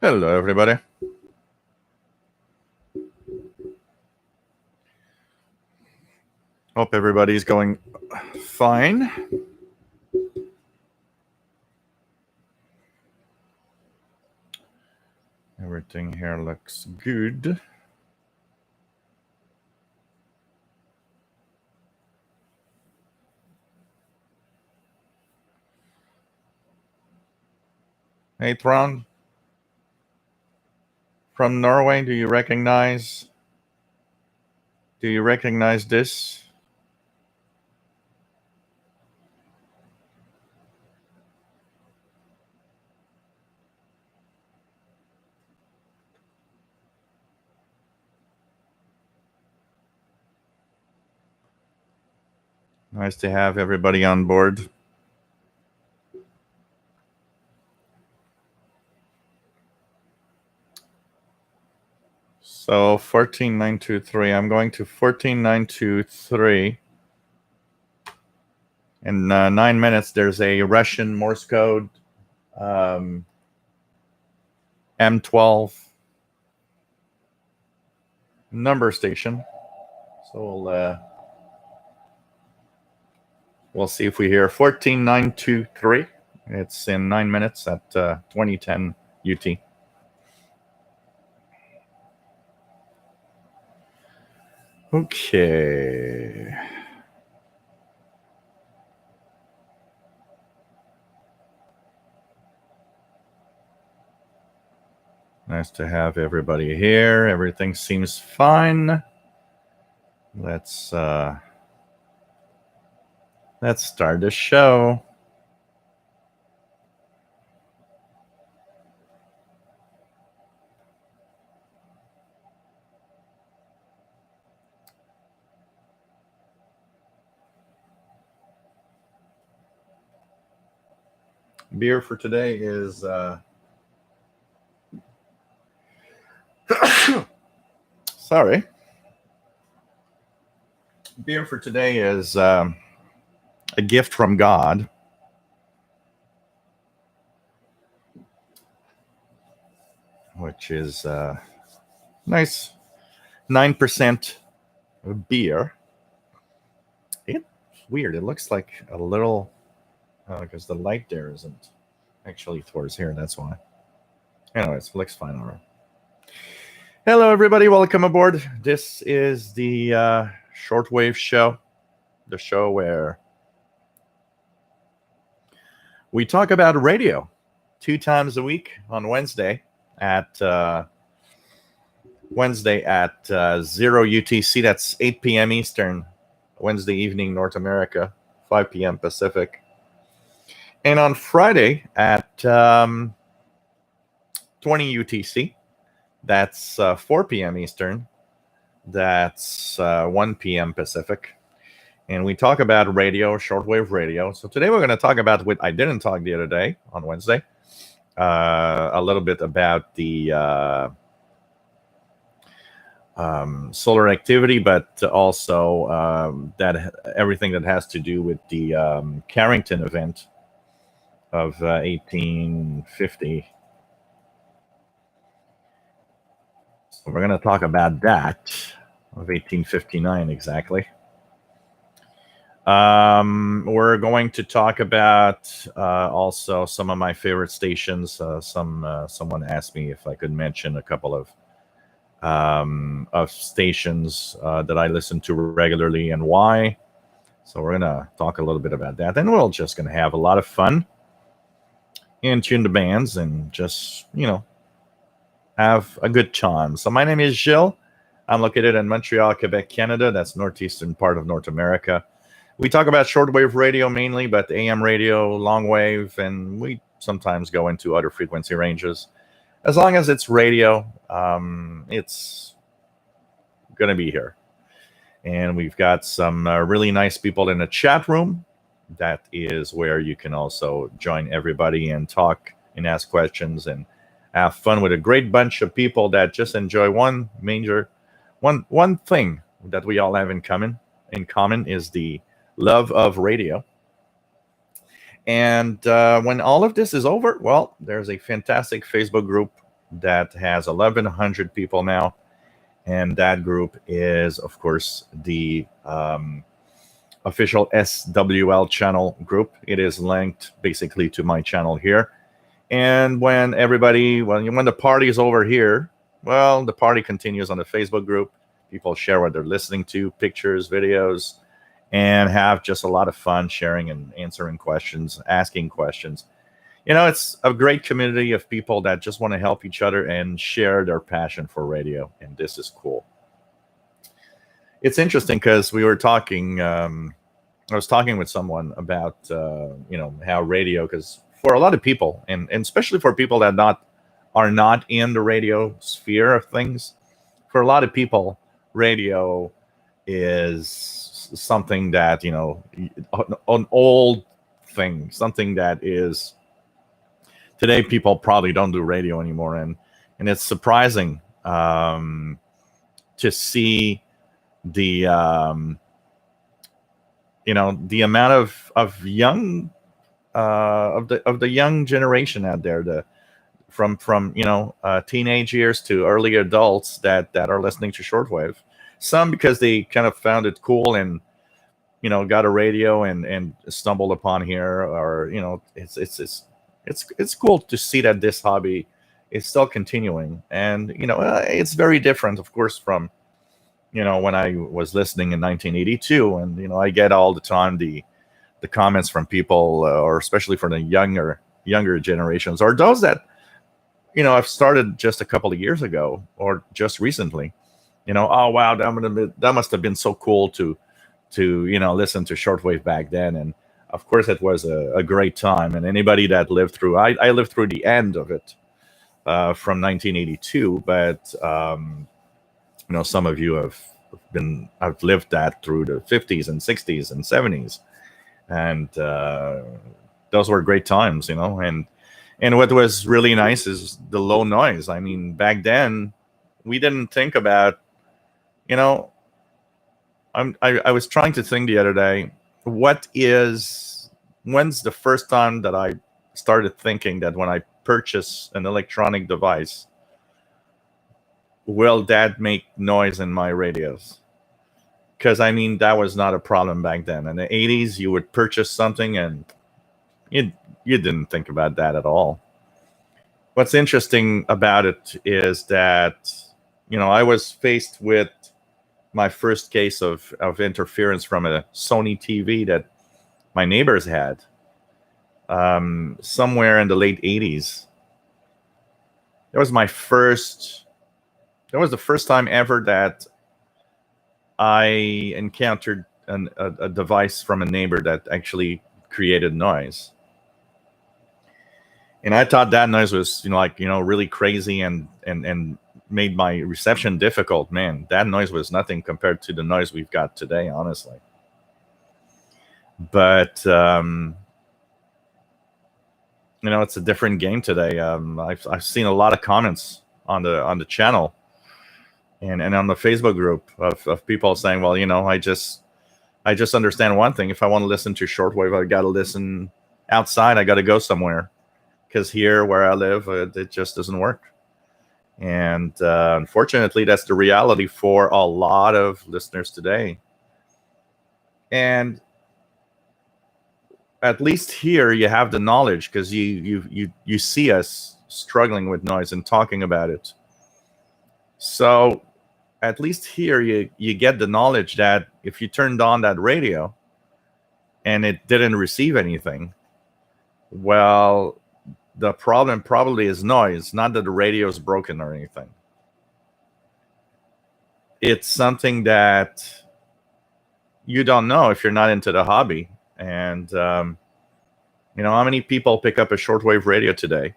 Hello, everybody. Hope everybody's going fine. Everything here looks good. Hey, Thron from Norway, do you recognize this? Nice to have everybody on board. So 14923, I'm going to 14923. In 9 minutes, there's a Russian Morse code M12 number station. So we'll see if we hear 14923. It's in 9 minutes at 2010 UT. Okay. Nice to have everybody here. Everything seems fine. Let's start the show. Beer for today is sorry. Beer for today is a gift from God. Which is nice 9% beer. It's weird. It looks like a little because the light there isn't actually towards here. That's why. Anyways, it looks fine. All right. Hello, everybody. Welcome aboard. This is the Shortwave show, the show where we talk about radio 2 times a week on Wednesday at 0 UTC. That's 8 p.m. Eastern, Wednesday evening, North America, 5 p.m. Pacific. And on Friday at 20 UTC, that's 4 p.m. Eastern, that's 1 p.m. Pacific. And we talk about radio, shortwave radio. So today we're going to talk about what I didn't talk the other day on Wednesday, a little bit about the solar activity, but also that everything that has to do with the Carrington event of 1850. So we're going to talk about that, of 1859 exactly. We're going to talk about also some of my favorite stations. Someone asked me if I could mention a couple of stations that I listen to regularly and why. So we're going to talk a little bit about that. And we're just going to have a lot of fun and tune the bands and just, have a good time. So my name is Gilles. I'm located in Montreal, Quebec, Canada. That's northeastern part of North America. We talk about shortwave radio mainly, but AM radio, long wave, and we sometimes go into other frequency ranges. As long as it's radio, it's going to be here. And we've got some really nice people in the chat room. That is where you can also join everybody and talk and ask questions and have fun with a great bunch of people that just enjoy one thing that we all have in common is the love of radio. And when all of this is over, well, there's a fantastic Facebook group that has 1,100 people now. And that group is, of course, the official SWL channel group. It is linked basically to my channel here. And when the party is over here, well, the party continues on the Facebook group. People share what they're listening to, pictures, videos, and have just a lot of fun sharing and answering questions, asking questions. It's a great community of people that just want to help each other and share their passion for radio. And this is cool. It's interesting because we were talking, I was talking with someone about, how radio, because for a lot of people, and especially for people that are not in the radio sphere of things, for a lot of people, radio is something that, an old thing, something that is, today people probably don't do radio anymore. And it's surprising to see the, the amount of young, of the young generation out there, from teenage years to early adults that are listening to shortwave. Some because they kind of found it cool and got a radio and stumbled upon here, or it's cool to see that this hobby is still continuing. And it's very different, of course, from when I was listening in 1982. And I get all the time the comments from people, or especially from the younger generations, or those that I've started just a couple of years ago or just recently. Oh wow, that must have been so cool to listen to shortwave back then. And of course it was a great time. And anybody that lived through, I lived through the end of it from 1982, but some of you have lived that through the 50s and 60s and 70s, and those were great times. And what was really nice is the low noise. I mean, back then we didn't think about, I was trying to think the other day, when's the first time that I started thinking that when I purchase an electronic device, will that make noise in my radios? Because that was not a problem back then. In the 80s, you would purchase something and you didn't think about that at all. What's interesting about it is that, I was faced with my first case of interference from a Sony TV that my neighbors had somewhere in the late 80s. That was the first time ever that I encountered a device from a neighbor that actually created noise. And I thought that noise was, really crazy and made my reception difficult. Man, that noise was nothing compared to the noise we've got today, honestly. But it's a different game today. I've seen a lot of comments on the channel and on the Facebook group of people saying, well, I just understand one thing. If I want to listen to shortwave, I got to listen outside. I got to go somewhere, because here where I live, it just doesn't work. And unfortunately, that's the reality for a lot of listeners today. And at least here you have the knowledge, because you see us struggling with noise and talking about it. So at least here you get the knowledge that if you turned on that radio and it didn't receive anything, well, the problem probably is noise, not that the radio is broken or anything. It's something that you don't know if you're not into the hobby. And how many people pick up a shortwave radio today,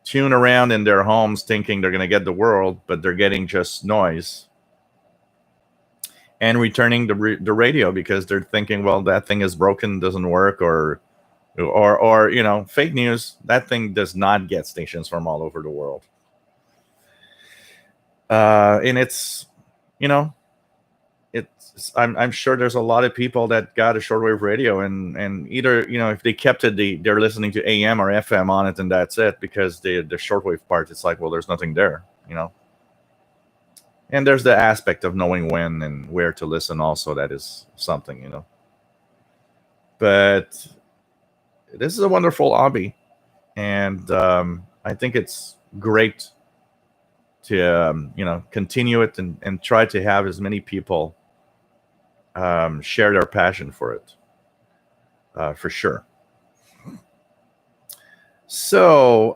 tune around in their homes thinking they're going to get the world, but they're getting just noise, and returning the radio because they're thinking, well, that thing is broken, doesn't work, or fake news. That thing does not get stations from all over the world. And it's I'm sure there's a lot of people that got a shortwave radio, and either if they kept it, they're listening to AM or FM on it, and that's it, because the shortwave part, it's like, well, there's nothing there. And there's the aspect of knowing when and where to listen also, that is something. But this is a wonderful hobby, and I think it's great to continue it and try to have as many people share their passion for it, for sure. So,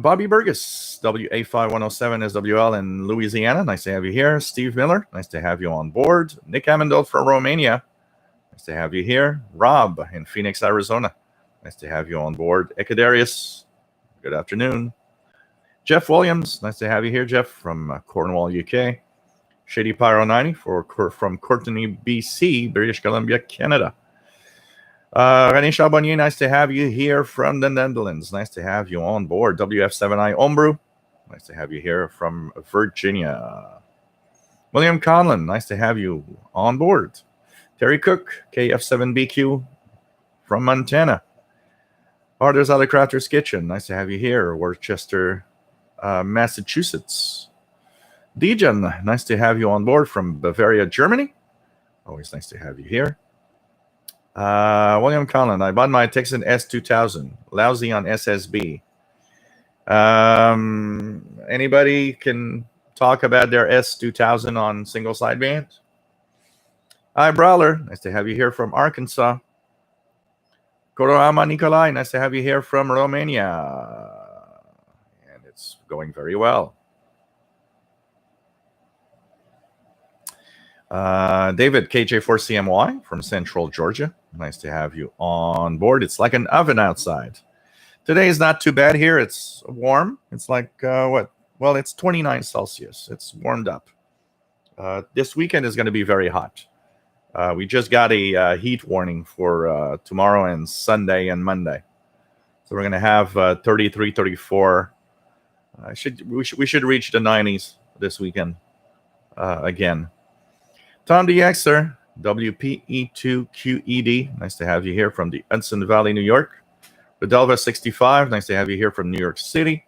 Bobby Burgess, WA5107 SWL in Louisiana. Nice to have you here. Steve Miller, nice to have you on board. Nick Amendel from Romania. Nice to have you here. Rob in Phoenix, Arizona. Nice to have you on board. Ekadarius, good afternoon. Jeff Williams, nice to have you here, Jeff, from Cornwall, UK. Shady Pyro 90 from Courtenay, BC, British Columbia, Canada. René Charbonnier, nice to have you here from the Netherlands. Nice to have you on board. WF7I Ombrew, nice to have you here from Virginia. William Conlon, nice to have you on board. Terry Cook, KF7BQ from Montana. Arthur's Other Crafter's Kitchen, nice to have you here. Worcester, Massachusetts. Dejan, nice to have you on board from Bavaria, Germany. Always nice to have you here. William Conlon, I bought my Texan S2000. Lousy on SSB. Anybody can talk about their S2000 on single sideband? Hi, Brawler. Nice to have you here from Arkansas. Koroama Nikolai, nice to have you here from Romania. And it's going very well. David, KJ4CMY from Central Georgia. Nice to have you on board. It's like an oven outside. Today is not too bad here. It's warm. It's like, what? Well, it's 29 Celsius. It's warmed up. This weekend is going to be very hot. We just got a heat warning for tomorrow and Sunday and Monday. So we're going to have 33, 34. We should reach the 90s this weekend again. Tom DXer, WPE2QED. Nice to have you here from the Hudson Valley, New York. Videlva65, nice to have you here from New York City.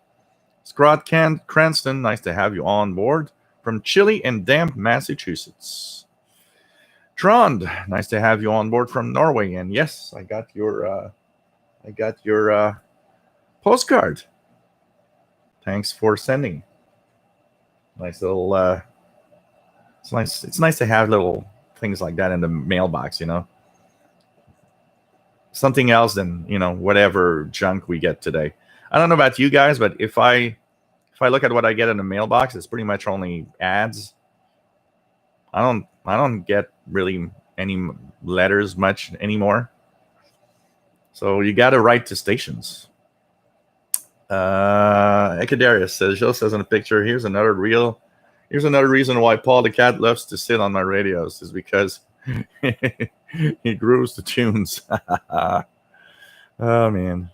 Scott Cranston, nice to have you on board from chilly and damp Massachusetts. Trond, nice to have you on board from Norway. And yes, I got your postcard. Thanks for sending. Nice little. It's nice to have little things like that in the mailbox. Something else than whatever junk we get today. I don't know about you guys, but if I look at what I get in the mailbox, it's pretty much only ads. I don't get really any letters much anymore. So you got to write to stations. Ekadarius says, Joe says in a picture, here's another reason why Paul the cat loves to sit on my radios, is because he grooves the tunes. Oh, man.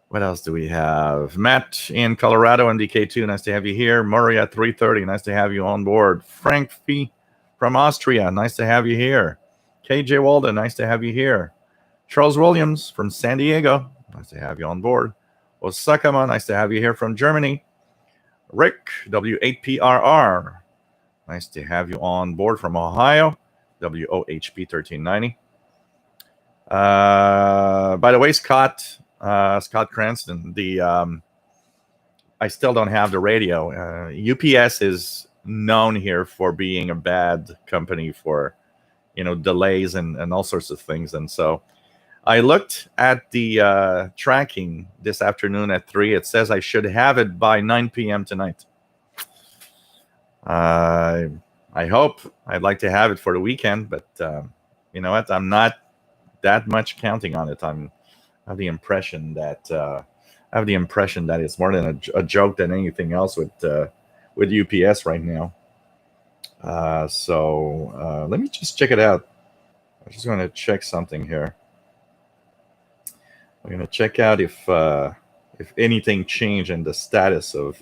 What else do we have? Matt in Colorado, MDK2, nice to have you here. Murray at 330, nice to have you on board. Frank Fee from Austria, nice to have you here. KJ Walden, nice to have you here. Charles Williams from San Diego, nice to have you on board. Osakama, nice to have you here from Germany. Rick, W8PRR, nice to have you on board from Ohio. WOHP1390. By the way, Scott Cranston, I still don't have the radio. UPS is known here for being a bad company for, delays and all sorts of things. And so I looked at the tracking this afternoon at 3. It says I should have it by 9 p.m. tonight. I hope. I'd like to have it for the weekend, but you know what? I'm not that much counting on it. I have the impression that it's more than a joke than anything else with UPS right now. So let me just check it out. I'm just going to check something here. I'm going to check out if anything changed in the status of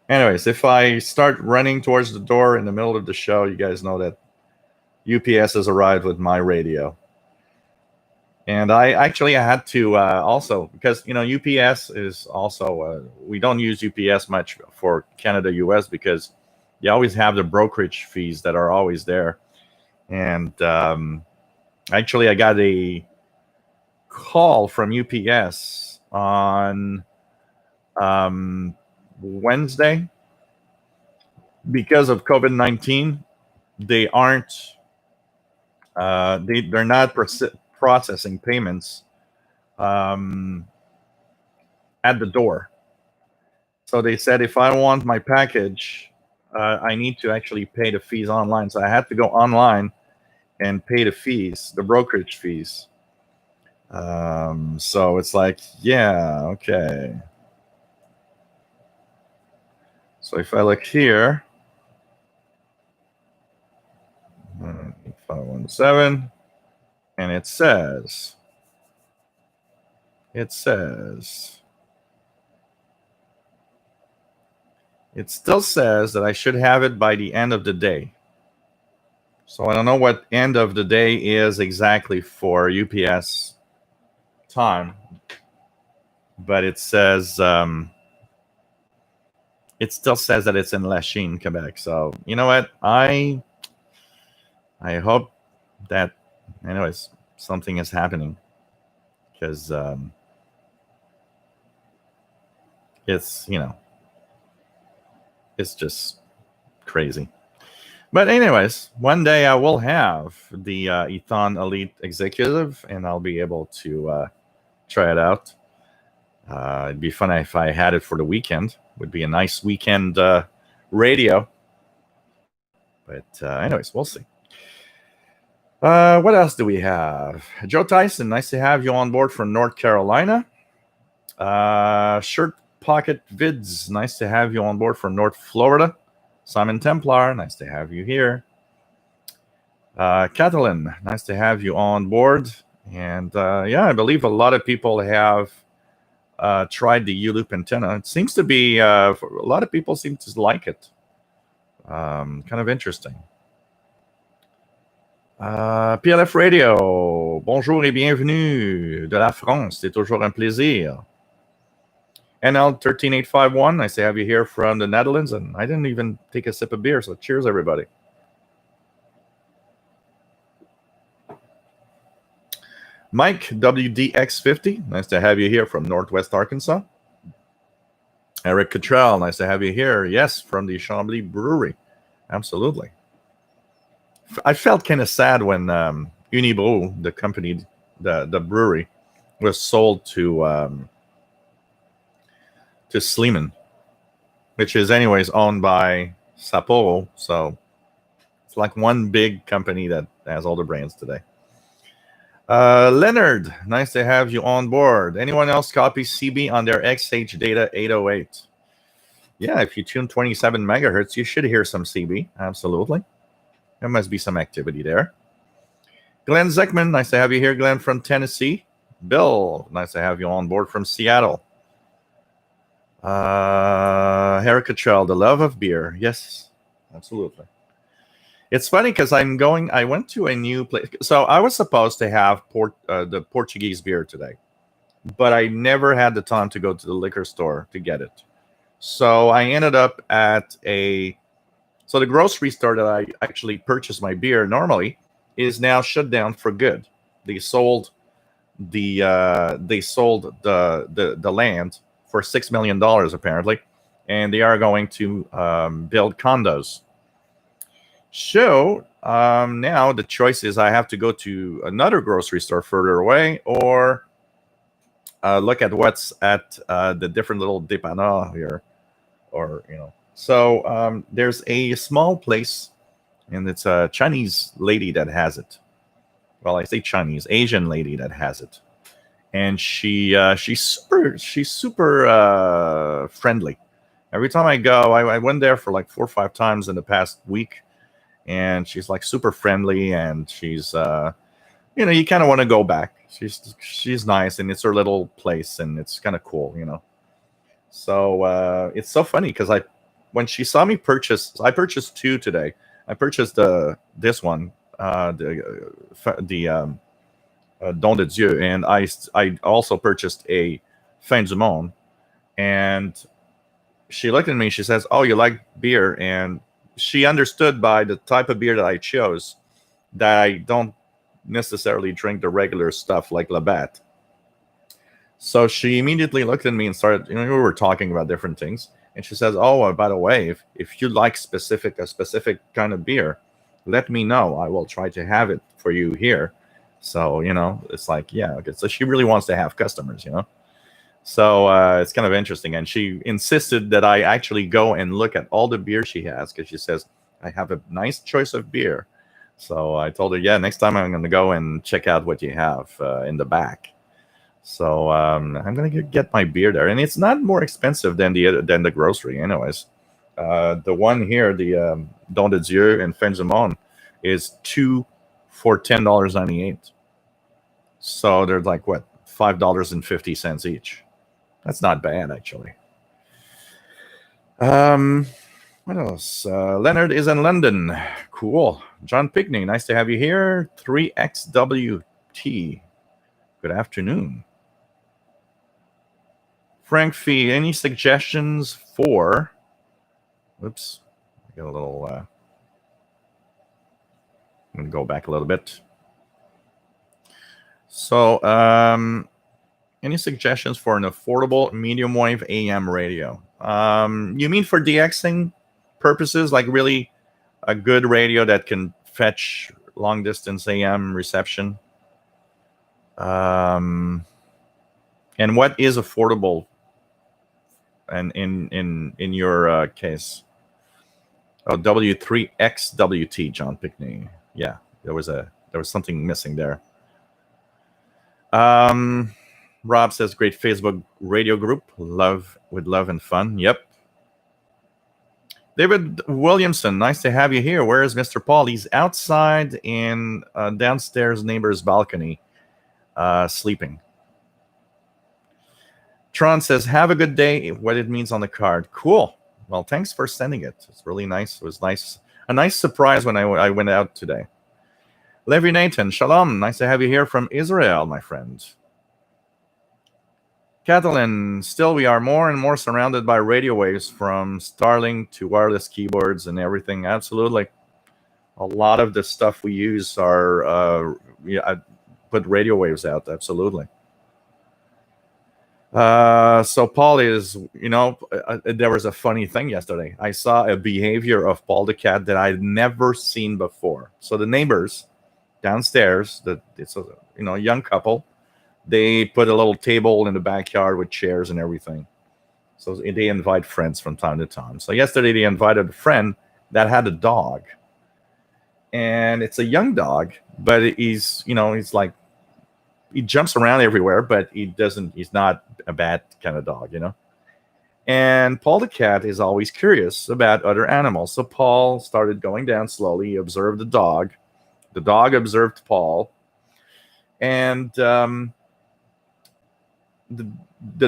Anyways, if I start running towards the door in the middle of the show, you guys know that UPS has arrived with my radio. And I had to also, because UPS is also we don't use UPS much for Canada US because you always have the brokerage fees that are always there. And actually, I got a call from UPS on Wednesday. Because of COVID-19, they aren't they're not processing payments at the door. So they said if I want my package, I need to actually pay the fees online. So I had to go online and pay the fees, the brokerage fees. So it's like, yeah, okay. So if I look here, 517, and it says, it still says that I should have it by the end of the day. So I don't know what end of the day is exactly for UPS time, but it says it still says that it's in Lachine, Quebec. So you know what? I hope that, anyways, something is happening because it's it's just crazy. But anyways, one day I will have the Ethon Elite Executive, and I'll be able to try it out. It'd be fun if I had it for the weekend. Would be a nice weekend radio. But anyways, we'll see. What else do we have? Joe Tyson, nice to have you on board from North Carolina. Shirt Pocket Vids, nice to have you on board from North Florida. Simon Templar, nice to have you here. Catalin, nice to have you on board. And yeah, I believe a lot of people have tried the U-loop antenna. It seems to be, a lot of people seem to like it. Kind of interesting. PLF Radio, bonjour et bienvenue de la France. C'est toujours un plaisir. NL13851, nice to have you here from the Netherlands. And I didn't even take a sip of beer, so cheers, everybody. Mike WDX50, nice to have you here from Northwest Arkansas. Eric Cottrell, nice to have you here. Yes, from the Chambly Brewery. Absolutely. I felt kind of sad when Unibrew, the company, the brewery, was sold to Sleeman, which is anyways owned by Sapporo. So it's like one big company that has all the brands today. Leonard, nice to have you on board. Anyone else copy CB on their XH Data 808? Yeah, if you tune 27 megahertz, you should hear some CB. Absolutely. There must be some activity there. Glenn Zeckman, nice to have you here, Glenn, from Tennessee. Bill, nice to have you on board from Seattle. Harry Cottrell, the love of beer. Yes, absolutely. It's funny because I went to a new place. So I was supposed to have the Portuguese beer today, but I never had the time to go to the liquor store to get it. So I ended up at so the grocery store that I actually purchased my beer normally is now shut down for good. They sold the land for $6 million apparently, and they are going to build condos. So now the choice is I have to go to another grocery store further away, or look at what's at the different little dépanneurs here, or So there's a small place, and it's a Chinese lady that has it. Well, I say Chinese, Asian lady that has it, and she's super friendly. Every time I go, I went there for like 4 or 5 times in the past week, and she's like super friendly, and she's you kind of want to go back. She's nice, and it's her little place, and it's kind of cool, So it's so funny because when she saw me purchase, I purchased two today. I purchased this one, the Don de Dieu, and I also purchased a Fin du Monde. And she looked at me. She says, "Oh, you like beer?" And she understood by the type of beer that I chose that I don't necessarily drink the regular stuff like Labatt. So she immediately looked at me and started, we were talking about different things. And she says, "Oh, by the way, if you like a specific kind of beer, let me know. I will try to have it for you here." So, it's like, yeah, okay. So she really wants to have customers, So it's kind of interesting. And she insisted that I actually go and look at all the beer she has, because she says, "I have a nice choice of beer." So I told her, yeah, next time I'm going to go and check out what you have in the back. So I'm going to get my beer there. And it's not more expensive than the grocery anyways. The one here, the Don de Dieu and Fin du Monde, is 2 for $10.98. So they're like, what, $5.50 each. That's not bad, actually. What else? Leonard is in London. Cool. John Pickney, nice to have you here. 3XWT. Good afternoon. Frank Fee, any suggestions for... Oops. I got a little... I'm going to go back a little bit. So, any suggestions for an affordable medium wave AM radio? You mean for DXing purposes, like really a good radio that can fetch long distance AM reception? And what is affordable? And in your case, W3XWT, John Pickney. Yeah, there was something missing there. Rob says, great Facebook radio group. Love and fun. Yep. David Williamson, nice to have you here. Where is Mr. Paul? He's outside in downstairs neighbor's balcony, sleeping. Tron says, have a good day. What it means on the card. Cool. Well, thanks for sending it. It's really nice. It was nice. A nice surprise when I went out today. Levi Nathan, shalom. Nice to have you here from Israel, my friend. Catalan, still we are more and more surrounded by radio waves, from Starlink to wireless keyboards and everything. Absolutely. A lot of the stuff we use are put radio waves out. Absolutely. So Paul is, there was a funny thing yesterday. I saw a behavior of Paul the cat that I'd never seen before. So the neighbors downstairs, it's a young couple. They put a little table in the backyard with chairs and everything. So they invite friends from time to time. So yesterday they invited a friend that had a dog. And it's a young dog, but he's like, he jumps around everywhere, but he's not a bad kind of dog, And Paul the cat is always curious about other animals. So Paul started going down slowly. He observed the dog. The dog observed Paul. And the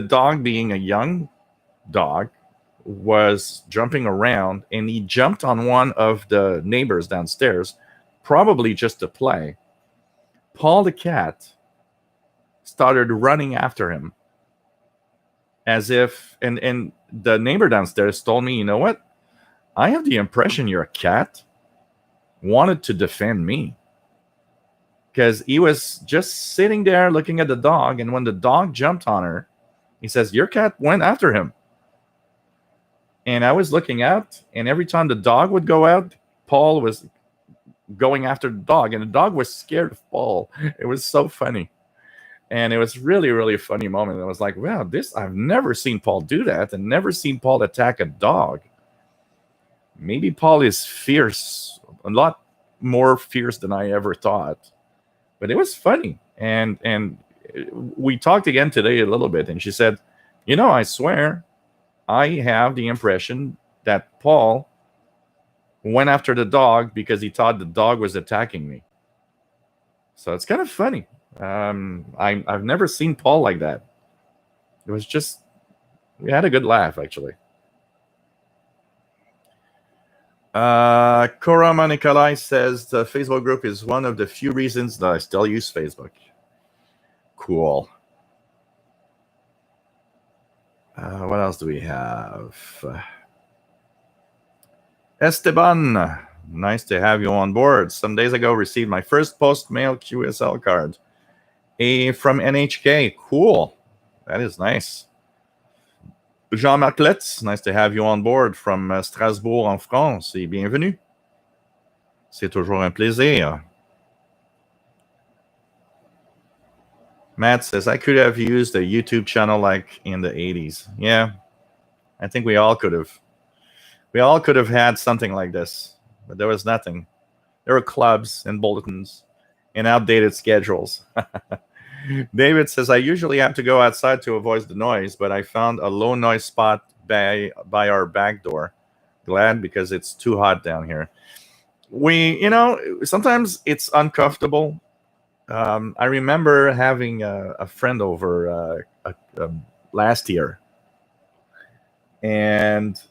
dog, being a young dog, was jumping around, and he jumped on one of the neighbors downstairs, probably just to play. Paul the cat started running after him, as if, and the neighbor downstairs told me, "You know what? I have the impression your cat wanted to defend me." Because he was just sitting there looking at the dog, and when the dog jumped on her, he says, "Your cat went after him." And I was looking out, and every time the dog would go out, Paul was going after the dog, and the dog was scared of Paul. It was so funny. And it was really, really a funny moment. I was like, wow, I've never seen Paul do that, and never seen Paul attack a dog. Maybe Paul is fierce, a lot more fierce than I ever thought. But it was funny. And we talked again today a little bit, and she said, I swear, I have the impression that Paul went after the dog because he thought the dog was attacking me. So it's kind of funny. I've never seen Paul like that. It was just, we had a good laugh, actually. Korama Nikolai says the Facebook group is one of the few reasons that I still use Facebook. Cool. What else do we have? Esteban, nice to have you on board. Some days ago, received my first post-mail QSL card. From NHK. Cool. That is nice. Jean-Marc Letz, nice to have you on board from Strasbourg en France. Et bienvenue. C'est toujours un plaisir. Matt says, I could have used a YouTube channel like in the 80s. Yeah, I think we all could have. We all could have had something like this, but there was nothing. There were clubs and bulletins and outdated schedules. David says, I usually have to go outside to avoid the noise, but I found a low noise spot by our back door. Glad, because it's too hot down here. Sometimes it's uncomfortable. I remember having a friend over last year, and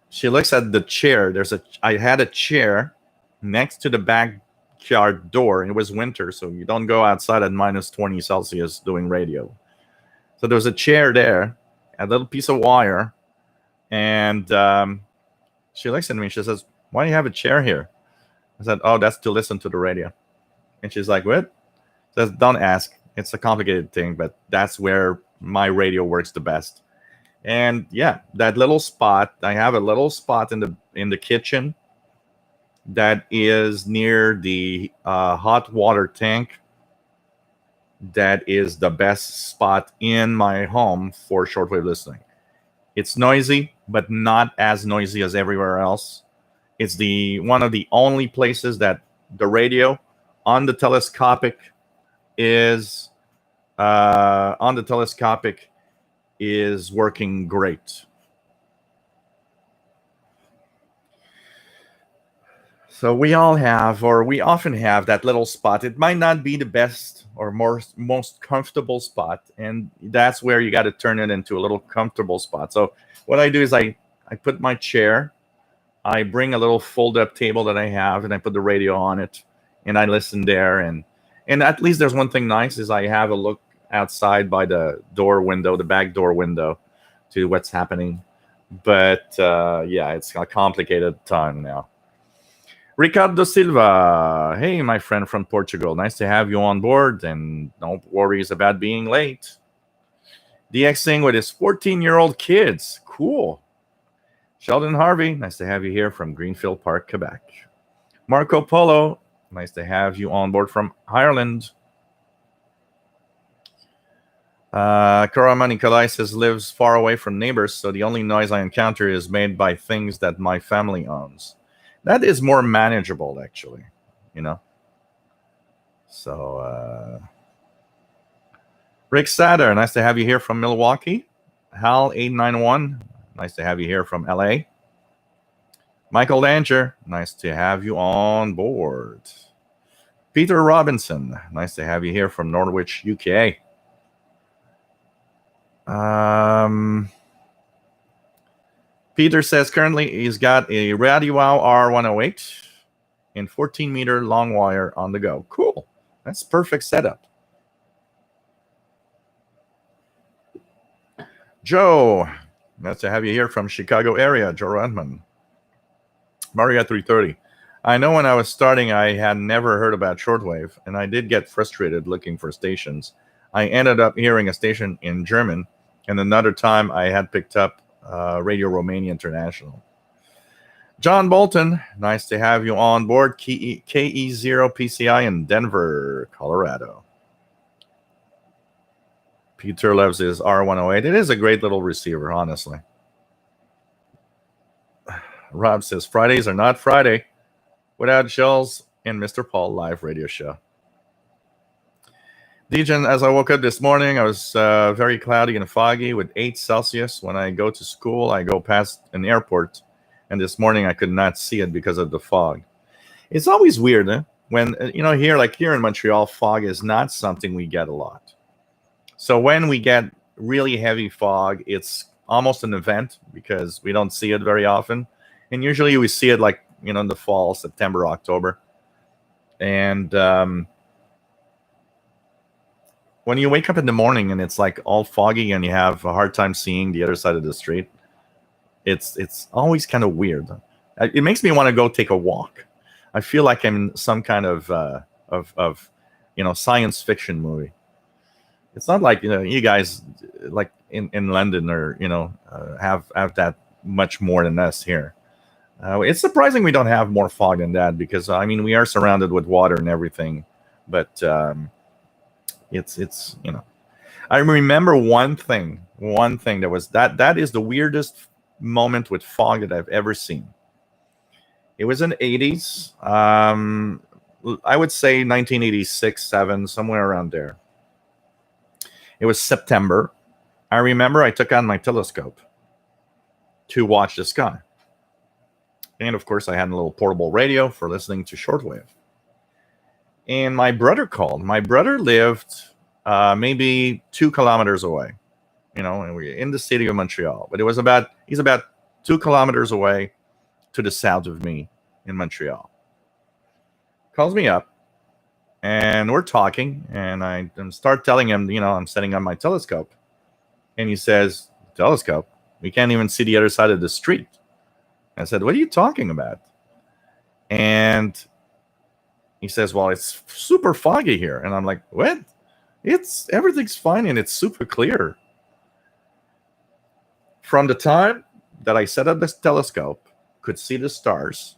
she looks at the chair. I had a chair next to the backyard door. It was winter, so you don't go outside at minus 20 Celsius doing radio. So there was a chair there, a little piece of wire, and she looks at me and she says, why do you have a chair here? I said, oh, that's to listen to the radio. And she's like, what? Says, don't ask. It's a complicated thing, but that's where my radio works the best. And yeah, that little spot, I have a little spot in the kitchen that is near the hot water tank. That is the best spot in my home for shortwave listening. It's noisy, but not as noisy as everywhere else. It's one of the only places that the radio on the telescopic is working great. So we often have that little spot. It might not be the best or most comfortable spot, and that's where you got to turn it into a little comfortable spot. So what I do is I put my chair, I bring a little fold-up table that I have, and I put the radio on it, and I listen there. And at least there's one thing nice is I have a look outside by the door window, the back door window, to what's happening. But yeah, it's a complicated time now. Ricardo Silva, hey, my friend from Portugal. Nice to have you on board, and no worries about being late. DXing with his 14-year-old kids. Cool. Sheldon Harvey, nice to have you here from Greenfield Park, Quebec. Marco Polo, nice to have you on board from Ireland. Karama Nikolai says, lives far away from neighbors, so the only noise I encounter is made by things that my family owns. That is more manageable, actually, So, Rick Satter, nice to have you here from Milwaukee. Hal891, nice to have you here from LA. Michael Danger, nice to have you on board. Peter Robinson, nice to have you here from Norwich, UK. Peter says currently he's got a RadioWow R108 and 14-meter long wire on the go. Cool. That's perfect setup. Joe, nice to have you here from Chicago area, Joe Rodman. Maria 330. I know when I was starting, I had never heard about shortwave, and I did get frustrated looking for stations. I ended up hearing a station in German, and another time I had picked up Radio Romania International. John Bolton, nice to have you on board. KE0PCI in Denver, Colorado. Peter loves his R108. It is a great little receiver, honestly. Rob says, Fridays are not Friday without Shells and Mr. Paul live radio show. Dejan, as I woke up this morning, I was very cloudy and foggy with 8 Celsius. When I go to school, I go past an airport, and this morning I could not see it because of the fog. It's always weird, eh? When, here in Montreal, fog is not something we get a lot. So when we get really heavy fog, it's almost an event because we don't see it very often. And usually we see it like, in the fall, September, October. And when you wake up in the morning and it's like all foggy and you have a hard time seeing the other side of the street, it's always kind of weird. It makes me want to go take a walk. I feel like I'm in some kind of science fiction movie. It's not like you guys like in London or have that much more than us here. It's surprising we don't have more fog than that because we are surrounded with water and everything, but it's I remember one thing that is the weirdest moment with fog that I've ever seen. It was in the 80s. I would say 1986, 7, somewhere around there. It was September. I remember I took on my telescope to watch the sky. And of course, I had a little portable radio for listening to shortwave. And my brother called. My brother lived maybe 2 kilometers away, and we're in the city of Montreal. But he's about 2 kilometers away to the south of me in Montreal. Calls me up, and we're talking, and I start telling him, I'm setting up my telescope. And he says, telescope? We can't even see the other side of the street. I said, what are you talking about? And he says, well, it's super foggy here. And I'm like, what? Everything's fine and it's super clear. From the time that I set up this telescope, could see the stars,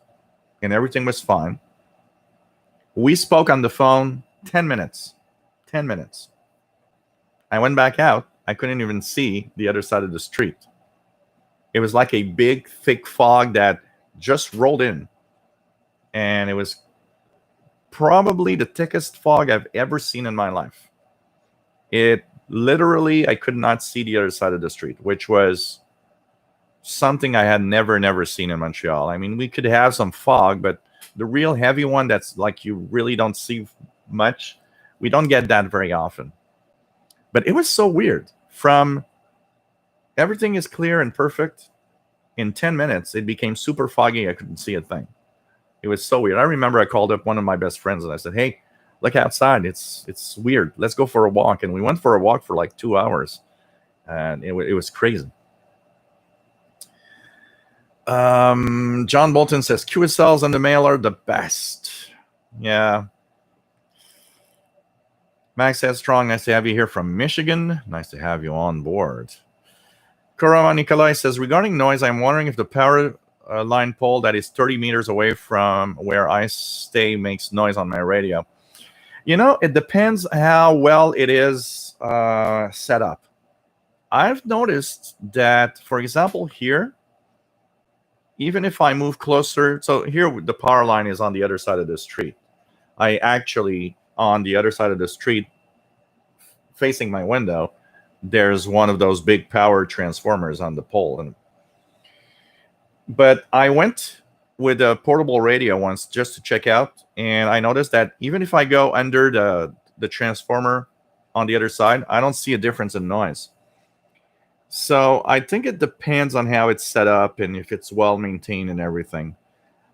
and everything was fine. We spoke on the phone 10 minutes. 10 minutes. I went back out. I couldn't even see the other side of the street. It was like a big, thick fog that just rolled in. And it was probably the thickest fog I've ever seen in my life. It literally, I could not see the other side of the street, which was something I had never seen in Montreal. We could have some fog, but the real heavy one that's like you really don't see much, we don't get that very often. But it was so weird. From everything is clear and perfect, in 10 minutes, it became super foggy. I couldn't see a thing. It was so weird. I remember I called up one of my best friends and I said, hey, look outside. It's weird. Let's go for a walk. And we went for a walk for like 2 hours. And it was crazy. John Bolton says, QSLs in the mail are the best. Yeah. Max Headstrong, nice to have you here from Michigan. Nice to have you on board. Korama Nikolai says, regarding noise, I'm wondering if the power line pole that is 30 meters away from where I stay makes noise on my radio. It depends how well it is set up. I've noticed that, for example, here, even if I move closer, so here the power line is on the other side of the street. I actually, on the other side of the street, facing my window, there's one of those big power transformers on the pole. But I went with a portable radio once just to check out, and I noticed that even if I go under the transformer on the other side, I don't see a difference in noise. So I think it depends on how it's set up and if it's well maintained and everything.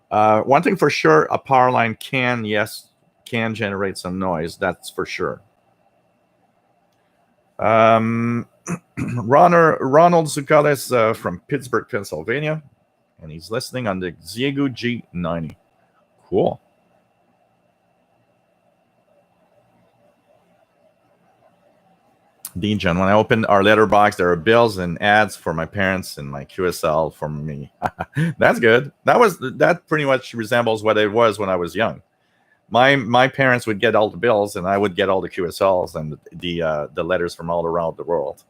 One thing for sure, a power line can generate some noise. That's for sure. Ronald Zucales from Pittsburgh, Pennsylvania, and he's listening on the Xiegu G90. Cool. Dejan, when I opened our letterbox, there are bills and ads for my parents and my QSL for me. That's good. That pretty much resembles what it was when I was young. My parents would get all the bills, and I would get all the QSLs and the letters from all around the world.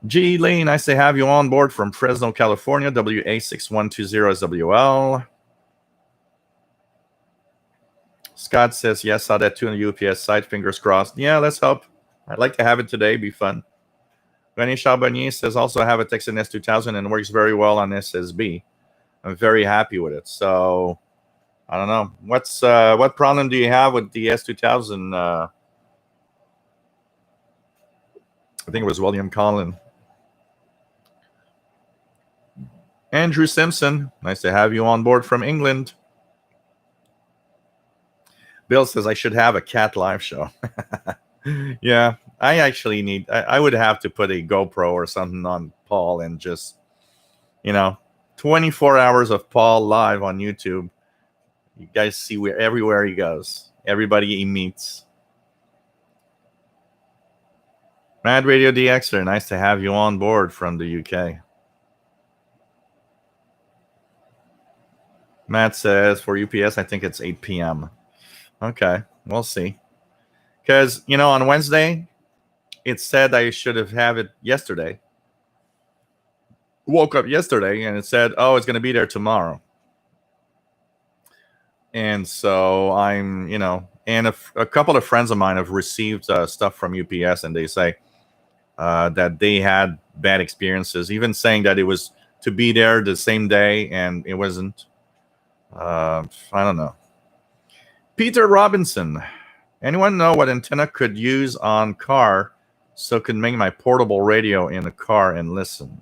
G. Lane, nice to have you on board from Fresno, California, WA6120SWL. Scott says, yes, saw that too on the UPS site. Fingers crossed. Yeah, let's hope. I'd like to have it today. Be fun. René Charbonnier says, also have a Texan S2000 and works very well on SSB. I'm very happy with it. So, I don't know. What problem do you have with the S2000? I think it was William Collin. Andrew Simpson, nice to have you on board from England. Bill says I should have a cat live show. Yeah, I actually need, I would have to put a GoPro or something on Paul and just, 24 hours of Paul live on YouTube. You guys see everywhere he goes, everybody he meets. Mad Radio DXer, nice to have you on board from the UK. Matt says for UPS, I think it's 8 p.m. Okay, we'll see. Because, on Wednesday, it said I should have it yesterday. Woke up yesterday and it said, oh, it's going to be there tomorrow. And so I'm, and a couple of friends of mine have received stuff from UPS, and they say that they had bad experiences, even saying that it was to be there the same day and it wasn't. I don't know. Peter Robinson. Anyone know what antenna could use on car so could make my portable radio in the car and listen?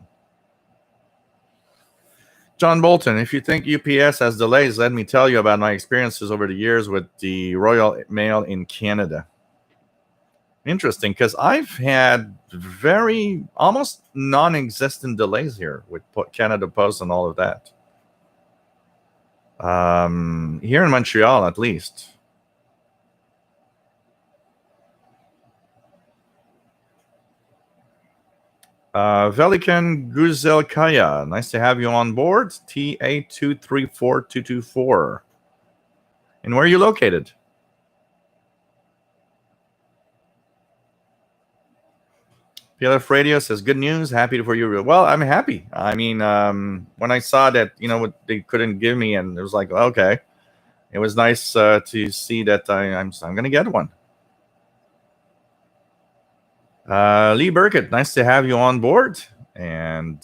John Bolton, if you think UPS has delays, let me tell you about my experiences over the years with the Royal Mail in Canada. Interesting, because I've had very almost non-existent delays here with Canada Post and all of that. Here in Montreal, at least. Velikan Guzelkaya, nice to have you on board. TA234224. And where are you located? PLF Radio says, good news, happy for you. Well, I'm happy. I mean, when I saw that, what they couldn't give me, and it was like, okay. It was nice to see that I'm going to get one. Lee Burkett, nice to have you on board. And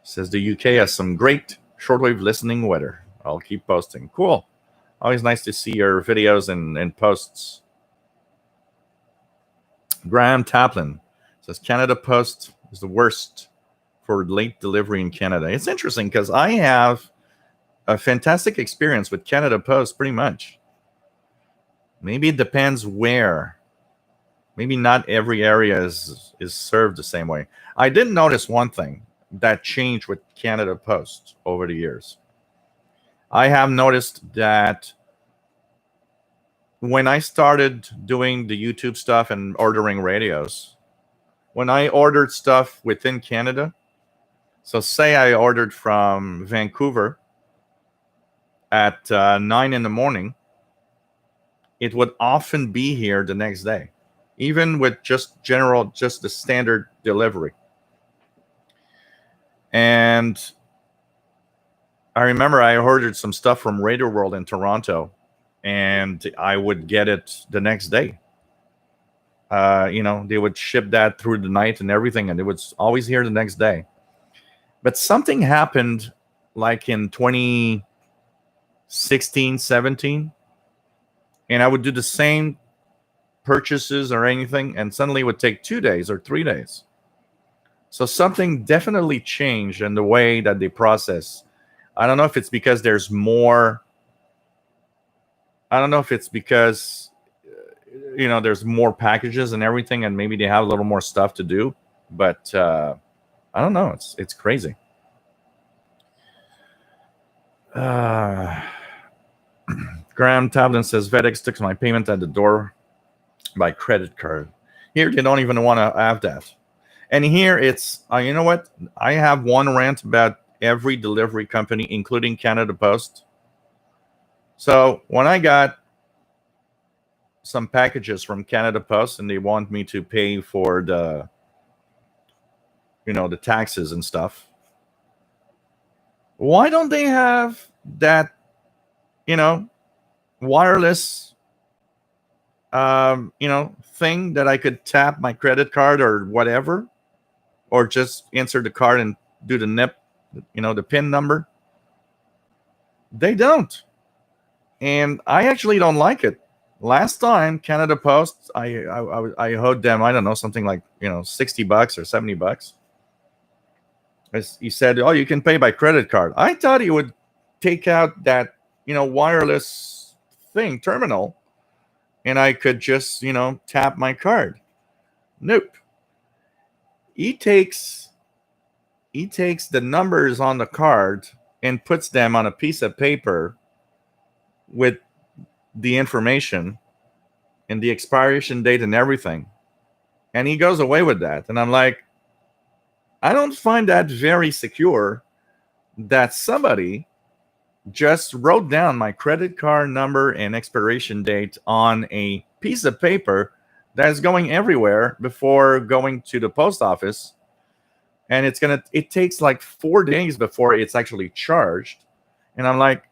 says the UK has some great shortwave listening weather. I'll keep posting. Cool. Always nice to see your videos and posts. Graham Taplin says Canada Post is the worst for late delivery in Canada. It's interesting because I have a fantastic experience with Canada Post pretty much. Maybe it depends where. Maybe not every area is served the same way. I did notice one thing that changed with Canada Post over the years. I have noticed that when I started doing the YouTube stuff and ordering radios, when I ordered stuff within Canada, so say I ordered from Vancouver at 9 in the morning, it would often be here the next day, even with just the standard delivery. And I remember I ordered some stuff from Radio World in Toronto, and I would get it the next day. They would ship that through the night and everything, and it was always here the next day. But something happened like in 2016, 17, and I would do the same purchases or anything, and suddenly it would take 2 days or 3 days. So something definitely changed in the way that they process. I don't know if it's because there's more. I don't know if it's because, there's more packages and everything, and maybe they have a little more stuff to do. But I don't know. It's crazy. Graham Tablin says, FedEx took my payment at the door by credit card. Here, they don't even want to have that. And here it's, you know what? I have one rant about every delivery company, including Canada Post. So when I got some packages from Canada Post and they want me to pay for the taxes and stuff, why don't they have that, wireless, thing that I could tap my credit card or whatever, or just insert the card and do the NIP, the PIN number? They don't. And I actually don't like it. Last time, Canada Post, I owed them, I don't know, something like, $60 or $70. As he said, "Oh, you can pay by credit card." I thought he would take out that wireless thing terminal, and I could just tap my card. Nope. He takes the numbers on the card and puts them on a piece of paper with the information and the expiration date and everything, and he goes away with that. And I'm like, I don't find that very secure that somebody just wrote down my credit card number and expiration date on a piece of paper that's going everywhere before going to the post office. And it takes like 4 days before it's actually charged. And I'm like,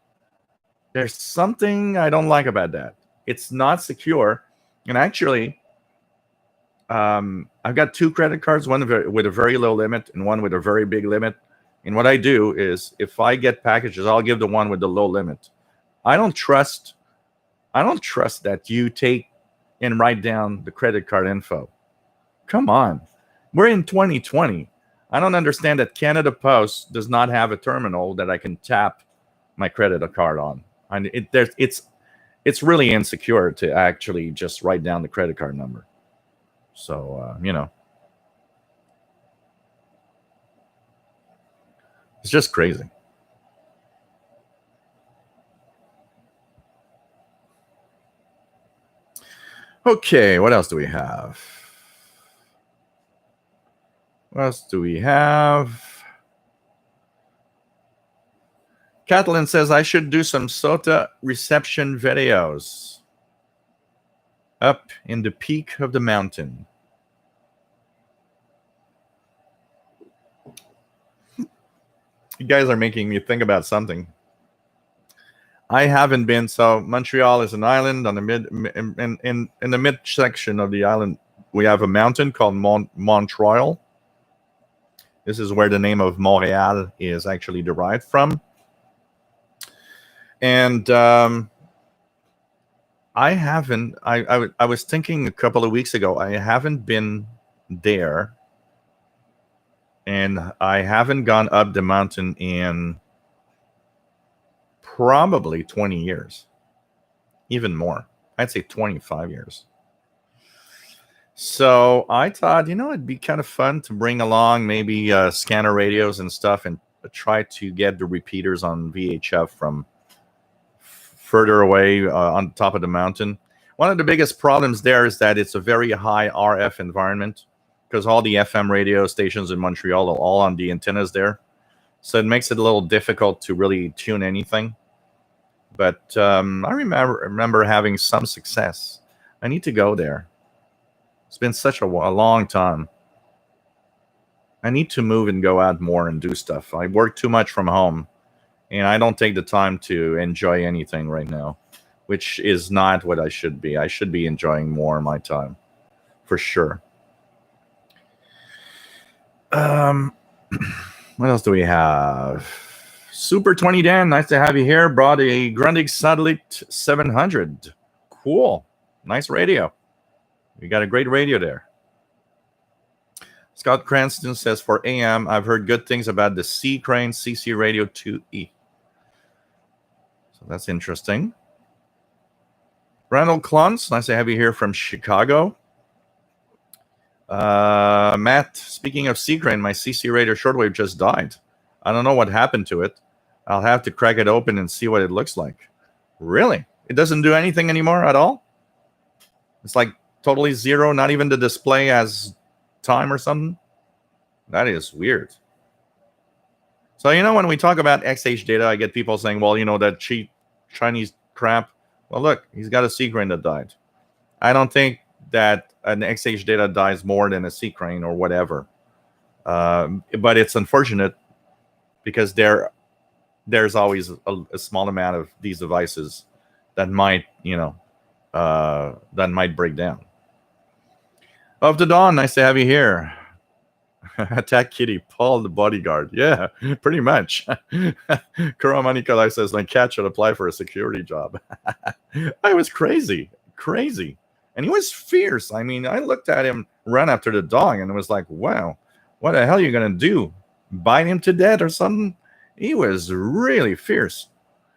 there's something I don't like about that. It's not secure. And actually, I've got 2 credit cards, one with a very low limit and one with a very big limit. And what I do is, if I get packages, I'll give the one with the low limit. I don't trust that you take and write down the credit card info. Come on. We're in 2020. I don't understand that Canada Post does not have a terminal that I can tap my credit card on. And it's really insecure to actually just write down the credit card number. So, it's just crazy. Okay, what else do we have? Kathleen says I should do some SOTA reception videos up in the peak of the mountain. You guys are making me think about something. I haven't been. So Montreal is an island on the in the mid section of the island. We have a mountain called Montreal. This is where the name of Montreal is actually derived from. And I haven't. I was thinking a couple of weeks ago. I haven't been there, and I haven't gone up the mountain in probably 20 years, even more. I'd say 25 years. So I thought, it'd be kind of fun to bring along maybe scanner radios and stuff, and try to get the repeaters on VHF from further away on top of the mountain. One of the biggest problems there is that it's a very high RF environment, because all the FM radio stations in Montreal are all on the antennas there. So it makes it a little difficult to really tune anything. But I remember having some success. I need to go there. It's been such a long time. I need to move and go out more and do stuff. I work too much from home, and I don't take the time to enjoy anything right now, which is not what I should be. I should be enjoying more of my time, for sure. What else do we have? Super 20 Dan, nice to have you here. Brought a Grundig Satellite 700. Cool. Nice radio. We got a great radio there. Scott Cranston says, for AM, I've heard good things about the C Crane CC Radio 2E. So that's interesting. Randall Cluns, nice to have you here from Chicago. Matt, speaking of C Crane, my CC Radio Shortwave just died. I don't know what happened to it. I'll have to crack it open and see what it looks like. Really? It doesn't do anything anymore at all? It's like totally zero, not even the display has time or something? That is weird. So, when we talk about XH data, I get people saying, well, that cheap Chinese crap. Well, look, he's got a C Crane that died. I don't think that an XH data dies more than a C Crane or whatever. But it's unfortunate, because there's always a small amount of these devices that might, that might break down. Of the Dawn, nice to have you here. Attack Kitty, Paul the bodyguard. Yeah, pretty much. Kurama Nikolai says, my cat should apply for a security job. I was crazy. And he was fierce. I mean, I looked at him run after the dog, and it was like, wow, what the hell are you going to do? bite him to death or something. He was really fierce.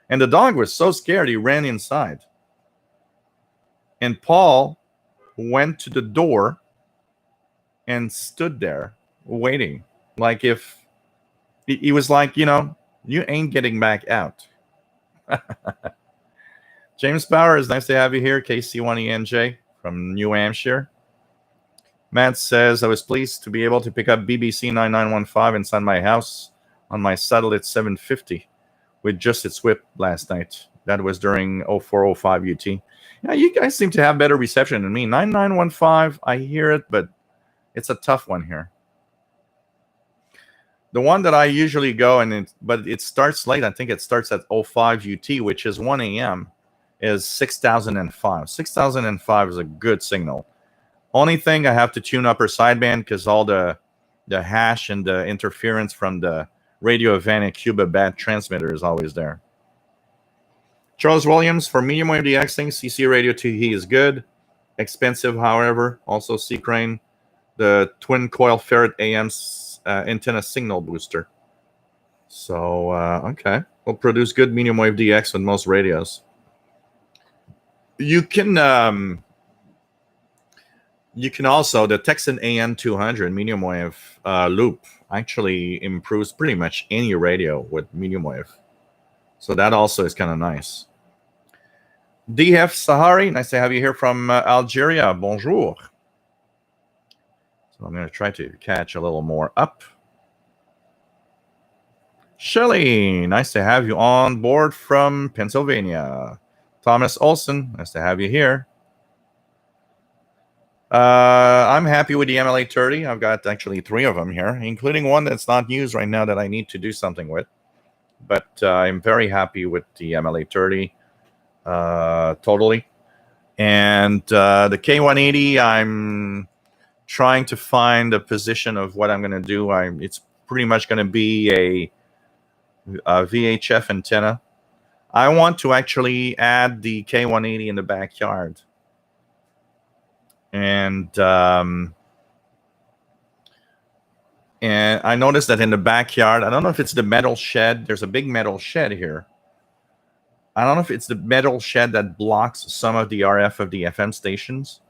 And the dog was so scared he ran inside. And Paul went to the door and stood there waiting. Like if he was like, you ain't getting back out. James Power, it's nice to have you here. KC1ENJ from New Hampshire. Matt says, I was pleased to be able to pick up BBC 9915 inside my house on my satellite 750 with just its whip last night. That was during 0405 UT. Yeah, you guys seem to have better reception than me. 9915, I hear it, but it's a tough one here. The one that I usually go, but it starts late. I think it starts at 05 UT, which is 1 a.m., is 6005. 6005 is a good signal. Only thing, I have to tune up her sideband because all the hash and the interference from the Radio Havana Cuba bad transmitter is always there. Charles Williams, for medium wave DXing, CC Radio 2E is good. Expensive, however. Also C-Crane, the twin coil ferret AM antenna signal booster. So, okay. Will produce good medium wave DX with most radios. You can also, the Texan AN200 medium wave loop actually improves pretty much any radio with medium wave. So that also is kind of nice. DF Sahari, nice to have you here from Algeria. Bonjour. So I'm going to try to catch a little more up. Shelley, nice to have you on board from Pennsylvania. Thomas Olson, nice to have you here. I'm happy with the MLA30. I've got actually 3 of them here, including one that's not used right now that I need to do something with. But I'm very happy with the MLA30, totally. And the K180, I'm trying to find a position of what I'm going to do. It's pretty much going to be a VHF antenna. I want to actually add the K180 in the backyard. And I noticed that in the backyard, I don't know if it's the metal shed. There's a big metal shed here. I don't know if it's the metal shed that blocks some of the RF of the FM stations.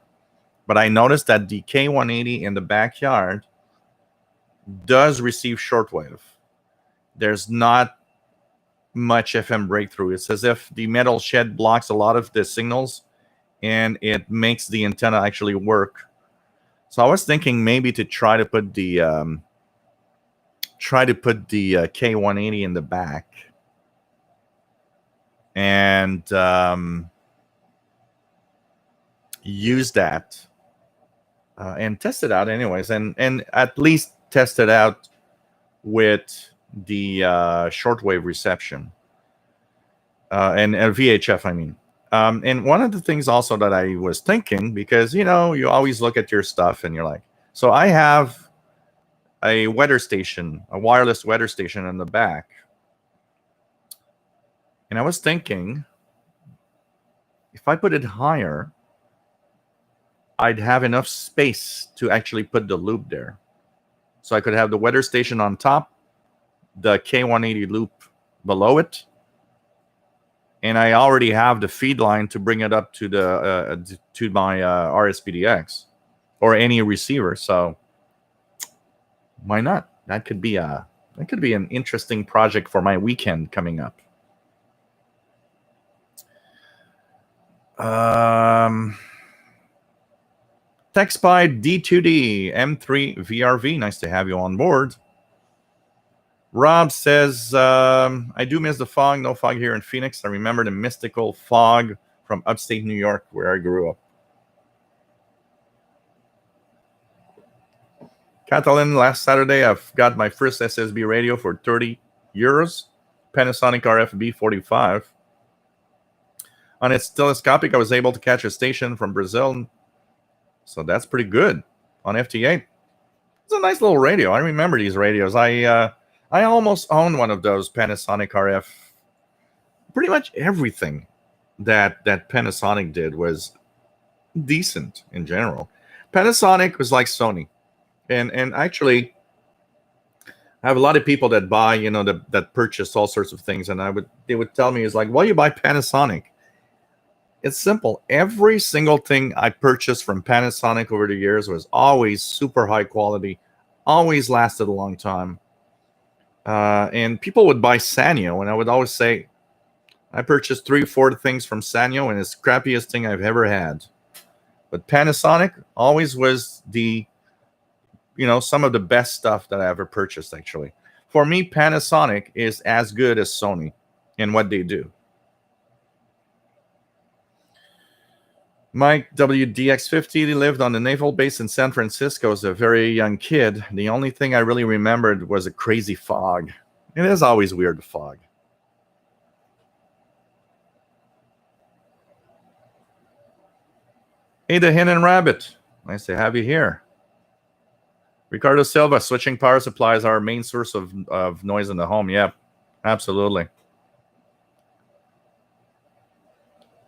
But I noticed that the K180 in the backyard does receive shortwave. There's not much FM breakthrough. It's as if the metal shed blocks a lot of the signals and it makes the antenna actually work. So I was thinking maybe to try to put the K180 in the back and use that and test it out anyways, and at least test it out with the shortwave reception and VHF, I mean. And one of the things also that I was thinking, because, you always look at your stuff and you're like, so I have a weather station, a wireless weather station in the back. And I was thinking, if I put it higher, I'd have enough space to actually put the loop there. So I could have the weather station on top, the K180 loop below it, and I already have the feed line to bring it up to the to my RSPDX or any receiver. So why not? That could be an interesting project for my weekend coming up. Text by D2D M3 VRV. Nice to have you on board. Rob says, I do miss the fog. No fog here in Phoenix. I remember the mystical fog from upstate New York where I grew up. Catalan, last Saturday, I've got my first SSB radio for 30 euros. Panasonic RF B45. On its telescopic, I was able to catch a station from Brazil. So that's pretty good on FT8. It's a nice little radio. I remember these radios. I almost owned one of those Panasonic RF. Pretty much everything that Panasonic did was decent in general. Panasonic was like Sony. And actually, I have a lot of people that buy, that purchase all sorts of things, and they would tell me, is like, why you buy Panasonic? It's simple. Every single thing I purchased from Panasonic over the years was always super high quality, always lasted a long time. And people would buy Sanyo, and I would always say, I purchased 3 or 4 things from Sanyo, and it's the crappiest thing I've ever had. But Panasonic always was some of the best stuff that I ever purchased, actually. For me, Panasonic is as good as Sony in what they do. Mike WDX50 lived on the naval base in San Francisco as a very young kid. The only thing I really remembered was a crazy fog. It is always weird, the fog. Hey, the Hen and Rabbit. Nice to have you here. Ricardo Silva, switching power supplies are our main source of noise in the home. Yep, absolutely.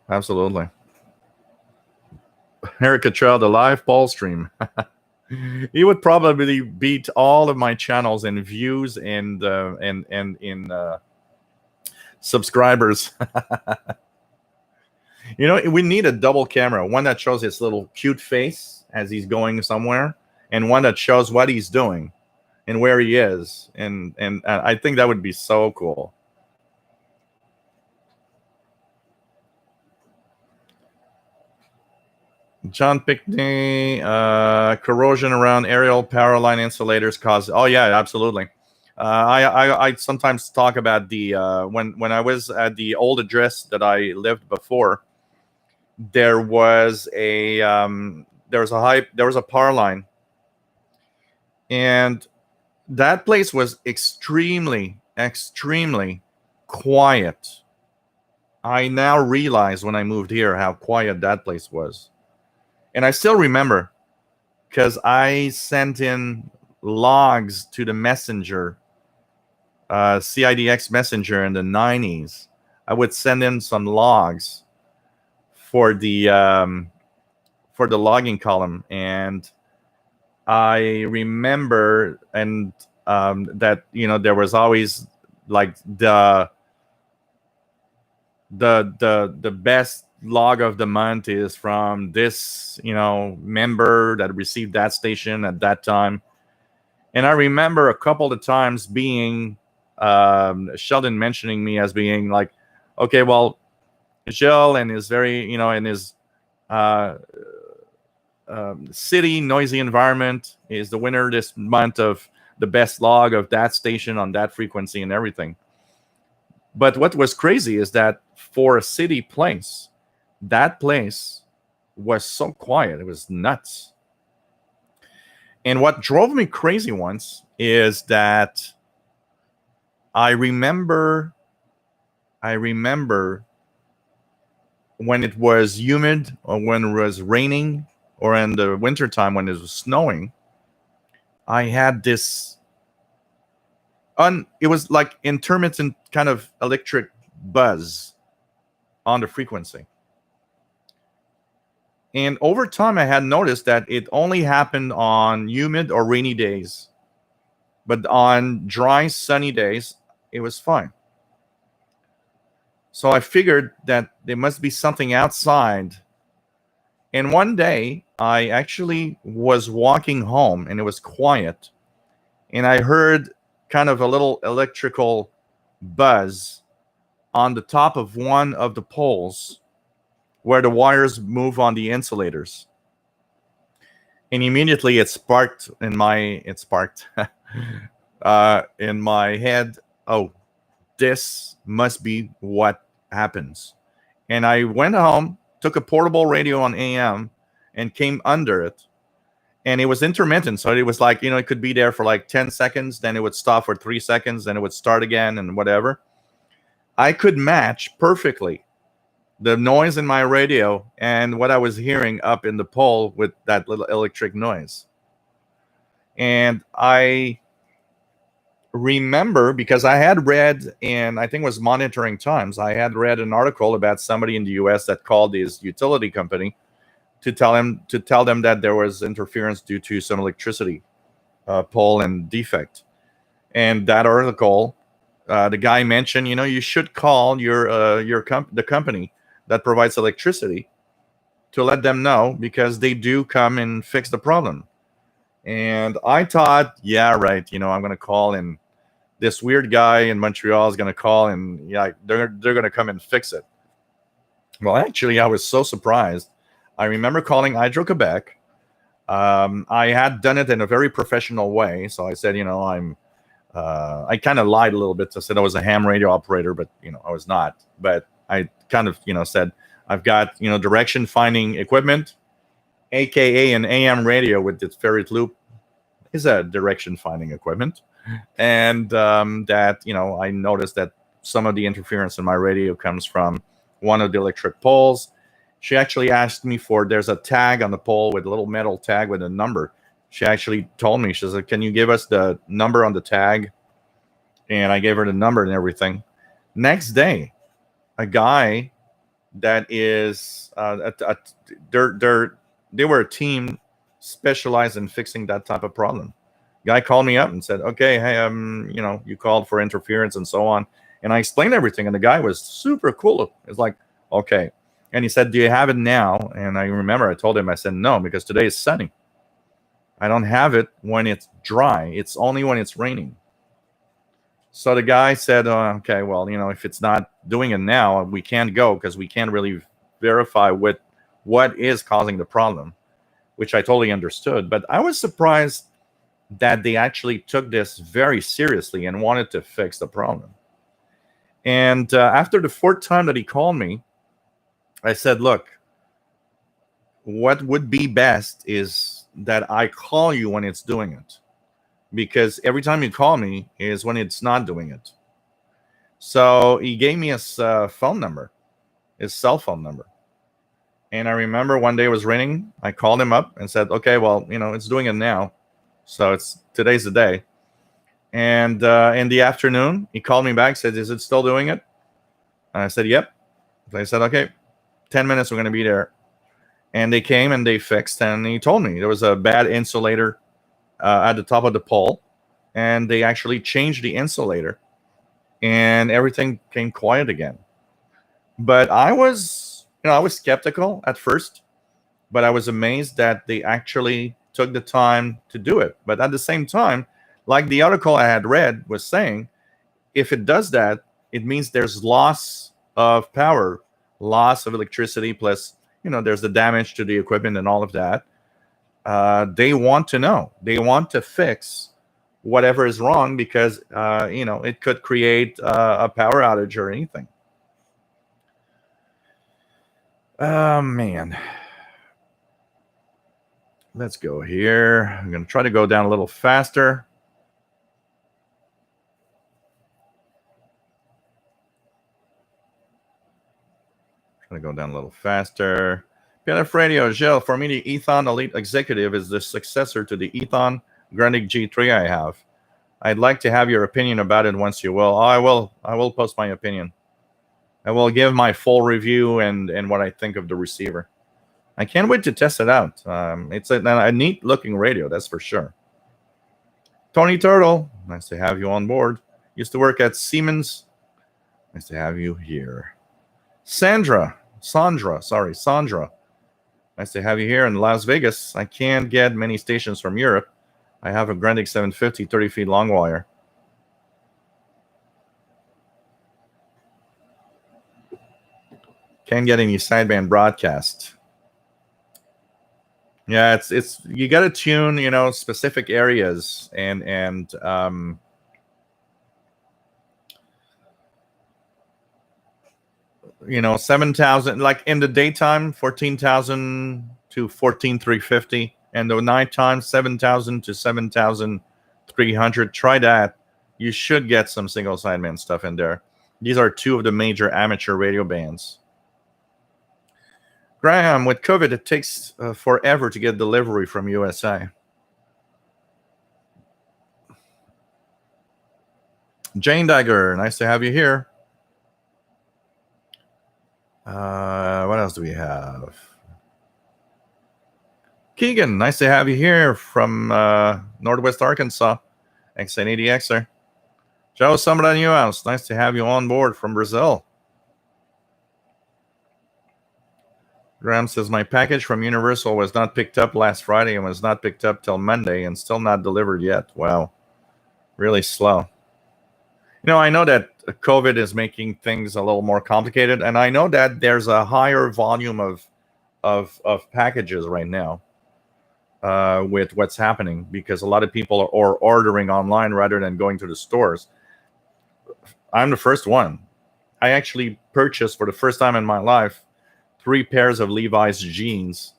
Absolutely. Eric Cottrell, the live Paul stream. He would probably beat all of my channels in views and in subscribers. We need a double camera, one that shows his little cute face as he's going somewhere, and one that shows what he's doing and where he is. And I think that would be so cool. John Pickney, corrosion around aerial power line insulators cause. Oh yeah, absolutely. I sometimes talk about the when I was at the old address that I lived before. There was a power line, and that place was extremely quiet. I now realize when I moved here how quiet that place was. And I still remember because I sent in logs to the messenger, CIDX messenger in the 90s. I would send in some logs for the logging column, and I remember that there was always like the best log of the month is from this member that received that station at that time. And I remember a couple of times being Sheldon mentioning me as being like, okay, well, Michelle and his very in his city noisy environment is the winner this month of the best log of that station on that frequency and everything. But what was crazy is that for a city place, that place was so quiet. It was nuts. And what drove me crazy once is that I remember when it was humid or when it was raining or in the wintertime when it was snowing, I had this it was like intermittent kind of electric buzz on the frequency. And over time, I had noticed that it only happened on humid or rainy days. But on dry, sunny days, it was fine. So I figured that there must be something outside. And one day, I actually was walking home, and it was quiet. And I heard kind of a little electrical buzz on the top of one of the poles where the wires move on the insulators. And immediately it sparked in my head, oh, this must be what happens. And I went home, took a portable radio on AM and came under it. And it was intermittent. So it was like, it could be there for like 10 seconds, then it would stop for 3 seconds, then it would start again and whatever. I could match perfectly the noise in my radio and what I was hearing up in the pole with that little electric noise. And I remember, because I had read in, I think it was Monitoring Times, I had read an article about somebody in the US that called his utility company to tell them that there was interference due to some electricity pole and defect. And that article, the guy mentioned, you should call the company that provides electricity to let them know, because they do come and fix the problem. And I thought, yeah, right, I'm going to call, and this weird guy in Montreal is going to call, and yeah, they're going to come and fix it. Well, actually, I was so surprised. I remember calling Hydro-Quebec. I had done it in a very professional way. So I said, I kind of lied a little bit. I said I was a ham radio operator, but, I was not. But I kind of, said, I've got, direction finding equipment, AKA an AM radio with its ferrite loop is a direction finding equipment. And that, I noticed that some of the interference in my radio comes from one of the electric poles. She actually asked me there's a tag on the pole with a little metal tag with a number. She actually told me, she said, can you give us the number on the tag? And I gave her the number and everything. Next day, a guy that is, they were a team specialized in fixing that type of problem. Guy called me up and said, okay, hey, you called for interference and so on. And I explained everything, and the guy was super cool. It's like, okay. And he said, do you have it now? And I remember I told him, I said, no, because today is sunny. I don't have it when it's dry. It's only when it's raining. So the guy said, okay, well, if it's not doing it now, we can't go, because we can't really verify what is causing the problem, which I totally understood. But I was surprised that they actually took this very seriously and wanted to fix the problem. And after the fourth time that he called me, I said, look, what would be best is that I call you when it's doing it, because every time you call me is when it's not doing it. So he gave me his phone number, his cell phone number. And I remember one day it was raining. I called him up and said, okay, well, it's doing it now. So today's the day. And in the afternoon, he called me back, said, is it still doing it? And I said, yep. I said, okay, 10 minutes, we're going to be there. And they came and they fixed, and he told me there was a bad insulator at the top of the pole. And they actually changed the insulator, and everything came quiet again. But I was skeptical at first, but I was amazed that they actually took the time to do it. But at the same time, like the article I had read was saying, if it does that, it means there's loss of power, loss of electricity, plus, there's the damage to the equipment and all of that. They want to know. They want to fix whatever is wrong, because, it could create a power outage or anything. Oh, man. Let's go here. I'm going to try to go down a little faster. Trying to go down a little faster. PLF Radio, Gilles, for me, the Ethon Elite Executive is the successor to the Ethon Grundig G3 I have. I'd like to have your opinion about it once you will. I will post my opinion. I will give my full review and what I think of the receiver. I can't wait to test it out. It's a neat looking radio, that's for sure. Tony Turtle, nice to have you on board. Used to work at Siemens. Nice to have you here. Sandra. Nice to have you here in Las Vegas. I can't get many stations from Europe. I have a Grundig 750 30 feet long wire. Can't get any sideband broadcast. Yeah, it's you got to tune, specific areas and 7,000, like in the daytime, 14,000 to 14,350, and the nighttime 7,000 to 7,300. Try that. You should get some single sideband stuff in there. These are two of the major amateur radio bands. Graham, with COVID, it takes forever to get delivery from USA. Jane Dagger, nice to have you here. What else do we have? Keegan, nice to have you here from Northwest Arkansas. XN80Xer. Joe Sombra Newhouse, nice to have you on board from Brazil. Graham says, my package from Universal was not picked up last Friday and was not picked up till Monday and still not delivered yet. Wow. Really slow. I know that COVID is making things a little more complicated, and I know that there's a higher volume of packages right now with what's happening, because a lot of people are ordering online rather than going to the stores. I'm the first one. I actually purchased for the first time in my life 3 pairs of Levi's jeans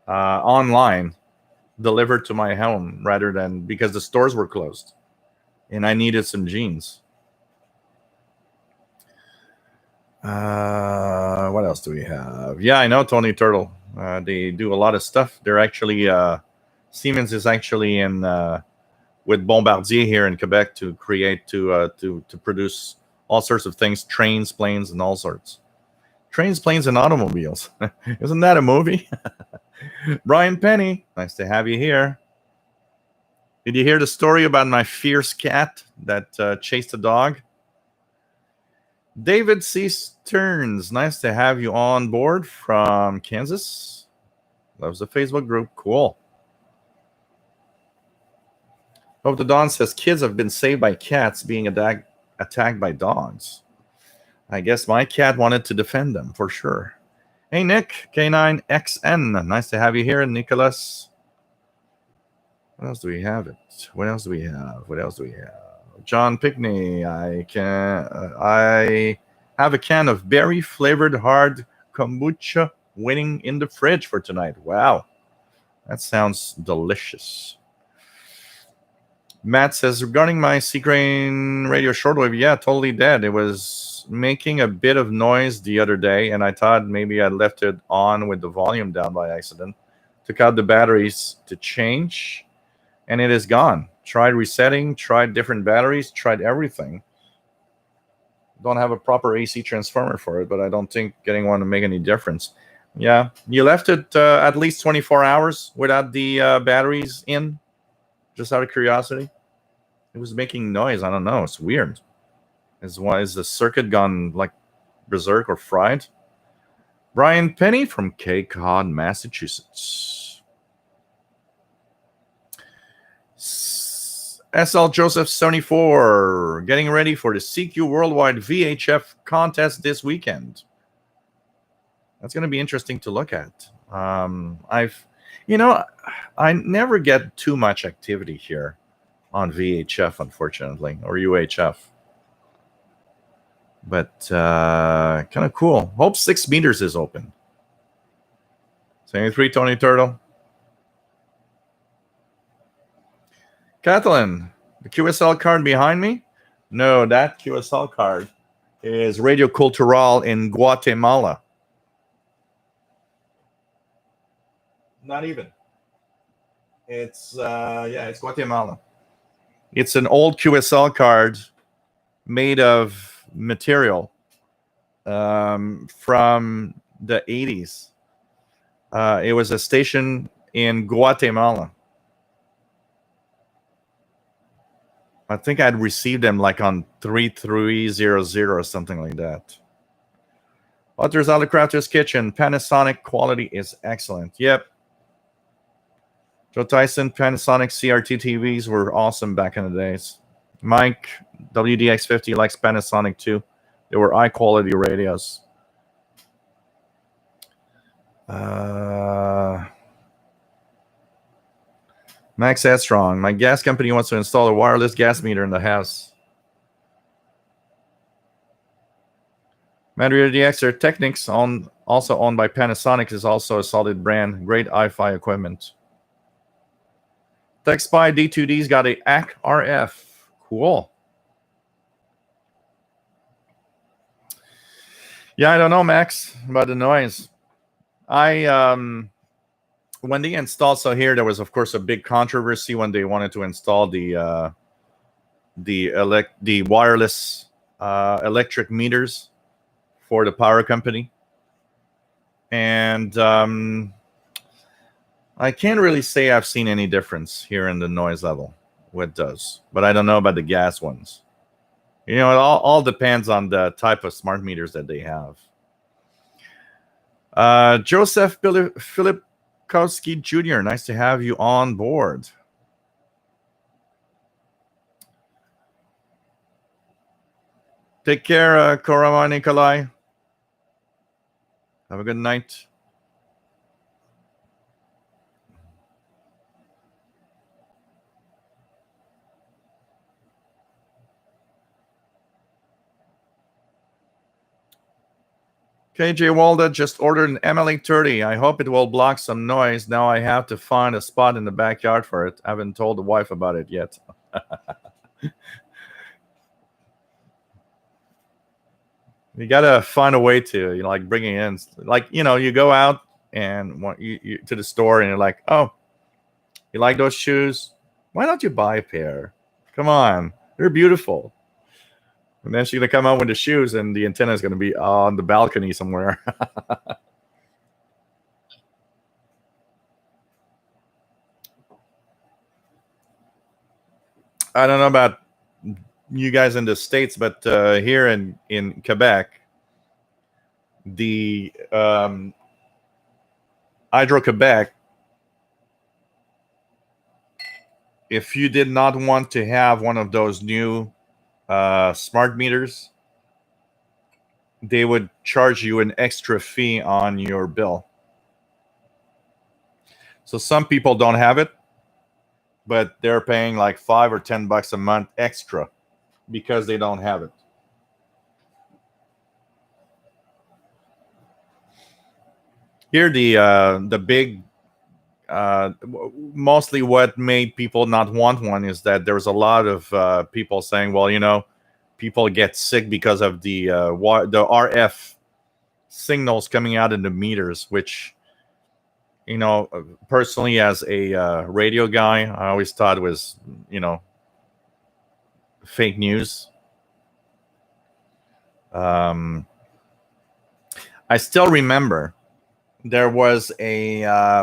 online, delivered to my home, rather than because the stores were closed and I needed some jeans. What else do we have? Yeah, I know Tony Turtle. They do a lot of stuff. They're actually Siemens is actually in with Bombardier here in Quebec to create to produce all sorts of things, trains, planes, and all sorts. Trains, planes, and automobiles. Isn't that a movie? Brian Penny, nice to have you here. Did you hear the story about my fierce cat that chased a dog? David C. Stearns, nice to have you on board from Kansas. Loves the Facebook group. Cool. Hope the Dawn says kids have been saved by cats being attacked by dogs. I guess my cat wanted to defend them for sure. Hey, Nick, K9XN. Nice to have you here, Nicholas. What else do we have? What else do we have? John Pickney. I have a can of berry flavored hard kombucha waiting in the fridge for tonight. Wow. That sounds delicious. Matt says, regarding my C-Crane radio shortwave, yeah, totally dead. It was making a bit of noise the other day, and I thought maybe I left it on with the volume down by accident. Took out the batteries to change, and it is gone. Tried resetting, tried different batteries, tried everything. Don't have a proper AC transformer for it, but I don't think getting one will make any difference. Yeah, you left it at least 24 hours without the batteries in, just out of curiosity. It was making noise. I don't know. It's weird. Is the circuit gone like berserk or fried? Brian Penny from Cape Cod, Massachusetts. SL Joseph 74, getting ready for the CQ Worldwide VHF contest this weekend. That's going to be interesting to look at. I never get too much activity here on VHF, unfortunately, or UHF. But kind of cool. Hope 6 meters is open. 73, Tony Turtle. Kathleen, the QSL card behind me? No, that QSL card is Radio Cultural in Guatemala. Not even. It's it's Guatemala. It's an old QSL card made of material from the 80s. It was a station in Guatemala. I think I'd received them like on 3300 or something like that. Others Out of Crafter's Kitchen. Panasonic quality is excellent. Yep. Joe Tyson, Panasonic CRT TVs were awesome back in the days. Mike, WDX50 likes Panasonic too. They were high quality radios. Max Headstrong, my gas company wants to install a wireless gas meter in the house. Madrid DXer Technics, also owned by Panasonic, is also a solid brand. Great hi-fi equipment. TechSpy D2D's got a AC RF. Cool. Yeah, I don't know, Max, about the noise. When they installed, so here there was of course a big controversy when they wanted to install the wireless electric meters for the power company, and I can't really say I've seen any difference here in the noise level with those, but I don't know about the gas ones. You know, it all depends on the type of smart meters that they have. Joseph Filipkowski Jr., nice to have you on board. Take care, Korama Nikolai. Have a good night. KJ Walda just ordered an MLA30. I hope it will block some noise. Now I have to find a spot in the backyard for it. I haven't told the wife about it yet. You gotta find a way to, like bring it in. Like, you go out and you to the store and you're like, oh, you like those shoes? Why don't you buy a pair? Come on, they're beautiful. And then she's gonna come out with the shoes, and the antenna is gonna be on the balcony somewhere. I don't know about you guys in the States, but here in Quebec, the Hydro-Quebec, if you did not want to have one of those new smart meters, they would charge you an extra fee on your bill. So some people don't have it, but they're paying like $5 or $10 a month extra because they don't have it. Here, the big, mostly what made people not want one is that there's a lot of people saying, well, people get sick because of the RF signals coming out in the meters, which, personally as a radio guy, I always thought it was, fake news. I still remember there was I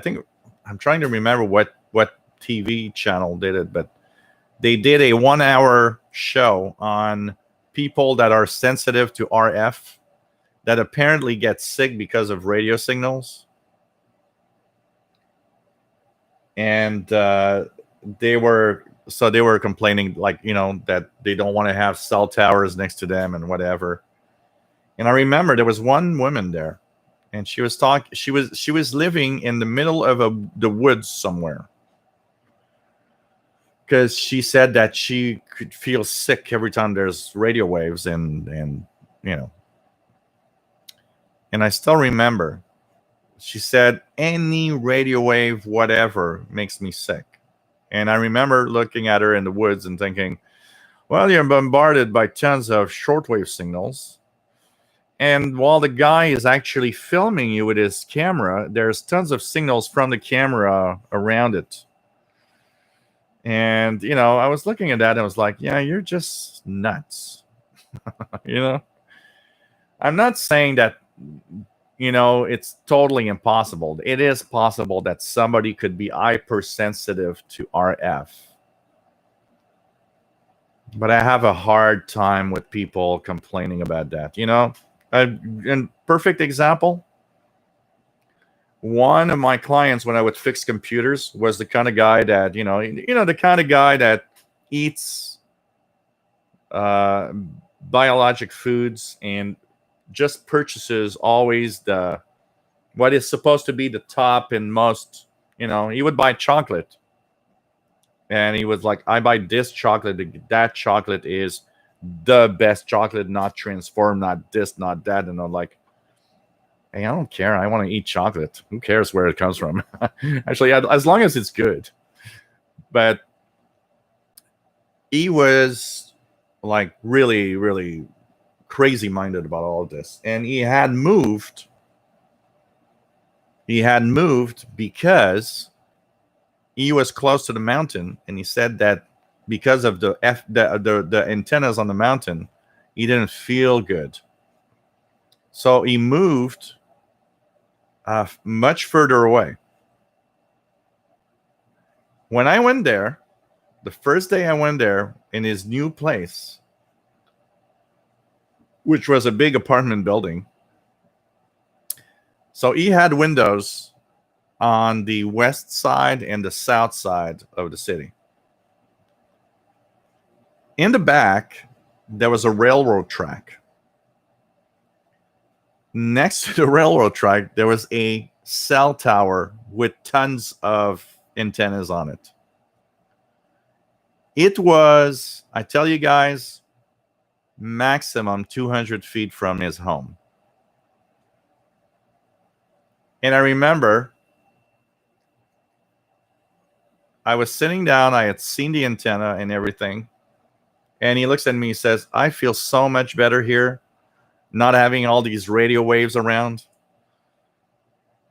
think I'm trying to remember what TV channel did it, but they did a 1-hour show on people that are sensitive to RF that apparently get sick because of radio signals. And they were complaining, like, that they don't want to have cell towers next to them and whatever. And I remember there was one woman there, and she was living in the middle of the woods somewhere, because she said that she could feel sick every time there's radio waves, and and I still remember she said any radio wave, whatever, makes me sick. And I remember looking at her in the woods and thinking, well, you're bombarded by tons of shortwave signals. And while the guy is actually filming you with his camera, there's tons of signals from the camera around it. And, I was looking at that and I was like, yeah, you're just nuts. I'm not saying that, it's totally impossible. It is possible that somebody could be hypersensitive to RF. But I have a hard time with people complaining about that. A perfect example, one of my clients, when I would fix computers, was the kind of guy that, the kind of guy that eats biologic foods and just purchases always what is supposed to be the top and most, he would buy chocolate. And he was like, I buy this chocolate. That chocolate is the best chocolate, not transformed, not this, not that. And I'm like, hey, I don't care. I want to eat chocolate. Who cares where it comes from? Actually, as long as it's good. But he was like really, really crazy minded about all of this. And he had moved because he was close to the mountain, and he said that because of the antennas on the mountain, he didn't feel good. So he moved much further away. When I went there, The first day I went there in his new place, which was a big apartment building. So he had windows on the west side and the south side of the city. In the back, there was a railroad track. Next to the railroad track, there was a cell tower with tons of antennas on it. It was, I tell you guys, maximum 200 feet from his home. And I remember I was sitting down, I had seen the antenna and everything, and he looks at me and says, I feel so much better here, not having all these radio waves around.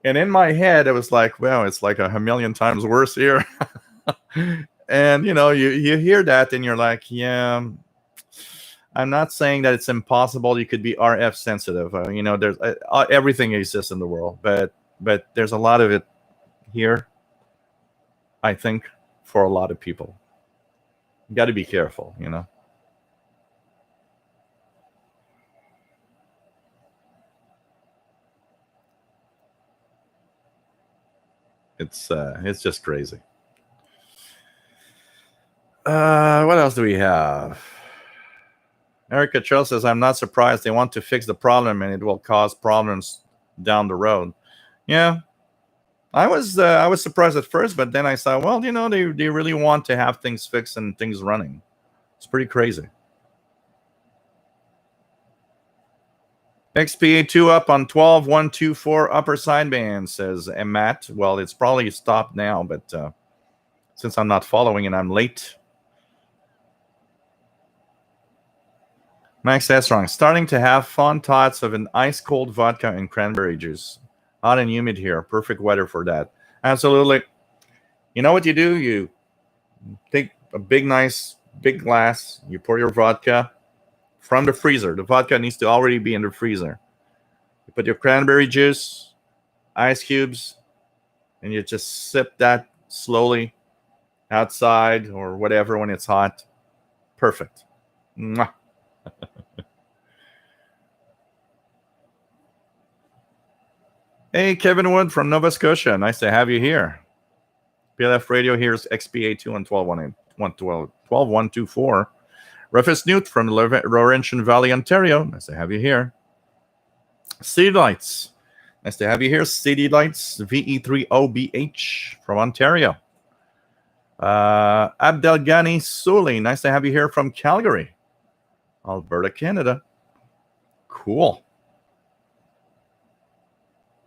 And in my head, it was like, well, it's like a million times worse here. And, you hear that and you're like, yeah, I'm not saying that it's impossible. You could be RF sensitive. There's everything exists in the world, but there's a lot of it here, I think, for a lot of people. You got to be careful, It's just crazy. What else do we have? Erica Trail says, I'm not surprised. They want to fix the problem and it will cause problems down the road. Yeah. I was surprised at first, but then I saw, well, they really want to have things fixed and things running. It's pretty crazy. XPA2 up on 12124 upper sideband, says Matt. Well, it's probably stopped now, but since I'm not following and I'm late. Max Strong, starting to have fond thoughts of an ice-cold vodka and cranberry juice. Hot and humid here. Perfect weather for that. Absolutely. You know what you do? You take a big glass. You pour your vodka from the freezer. The vodka needs to already be in the freezer. You put your cranberry juice, ice cubes, and you just sip that slowly outside or whatever when it's hot. Perfect. Mwah. Hey, Kevin Wood from Nova Scotia. Nice to have you here. PLF Radio, here's XPA2 on 12124. Rufus Newt from Laurentian Valley, Ontario. Nice to have you here. City Lights. Nice to have you here. City Lights, VE3OBH from Ontario. Abdelghani Souli. Nice to have you here from Calgary, Alberta, Canada. Cool.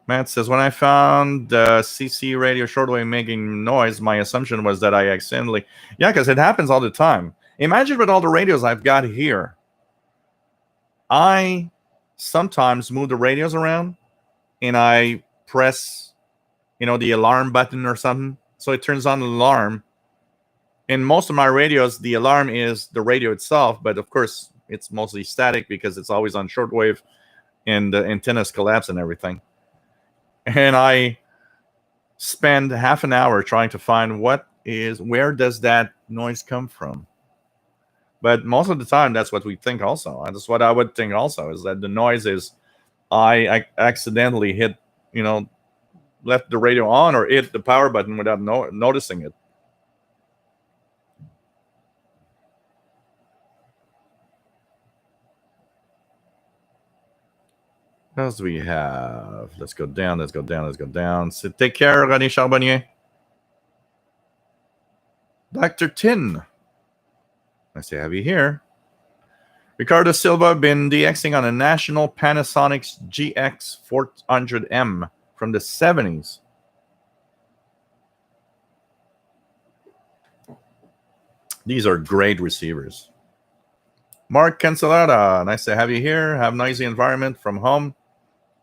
Matt says, when I found CC radio shortwave making noise, my assumption was that I accidentally... Yeah, because it happens all the time. Imagine with all the radios I've got here. I sometimes move the radios around and I press, the alarm button or something. So it turns on the alarm. In most of my radios, the alarm is the radio itself. But of course, it's mostly static because it's always on shortwave and the antennas collapse and everything. And I spend half an hour trying to find where does that noise come from? But most of the time, that's what we think also. And that's what I would think also, is that the noise is I accidentally hit, left the radio on or hit the power button without noticing it. What else do we have? Let's go down. So take care, René Charbonnier. Dr. Tin. Nice to have you here. Ricardo Silva been DXing on a national Panasonic GX400M from the 70s. These are great receivers. Mark Cancelada, nice to have you here. Have noisy environment from home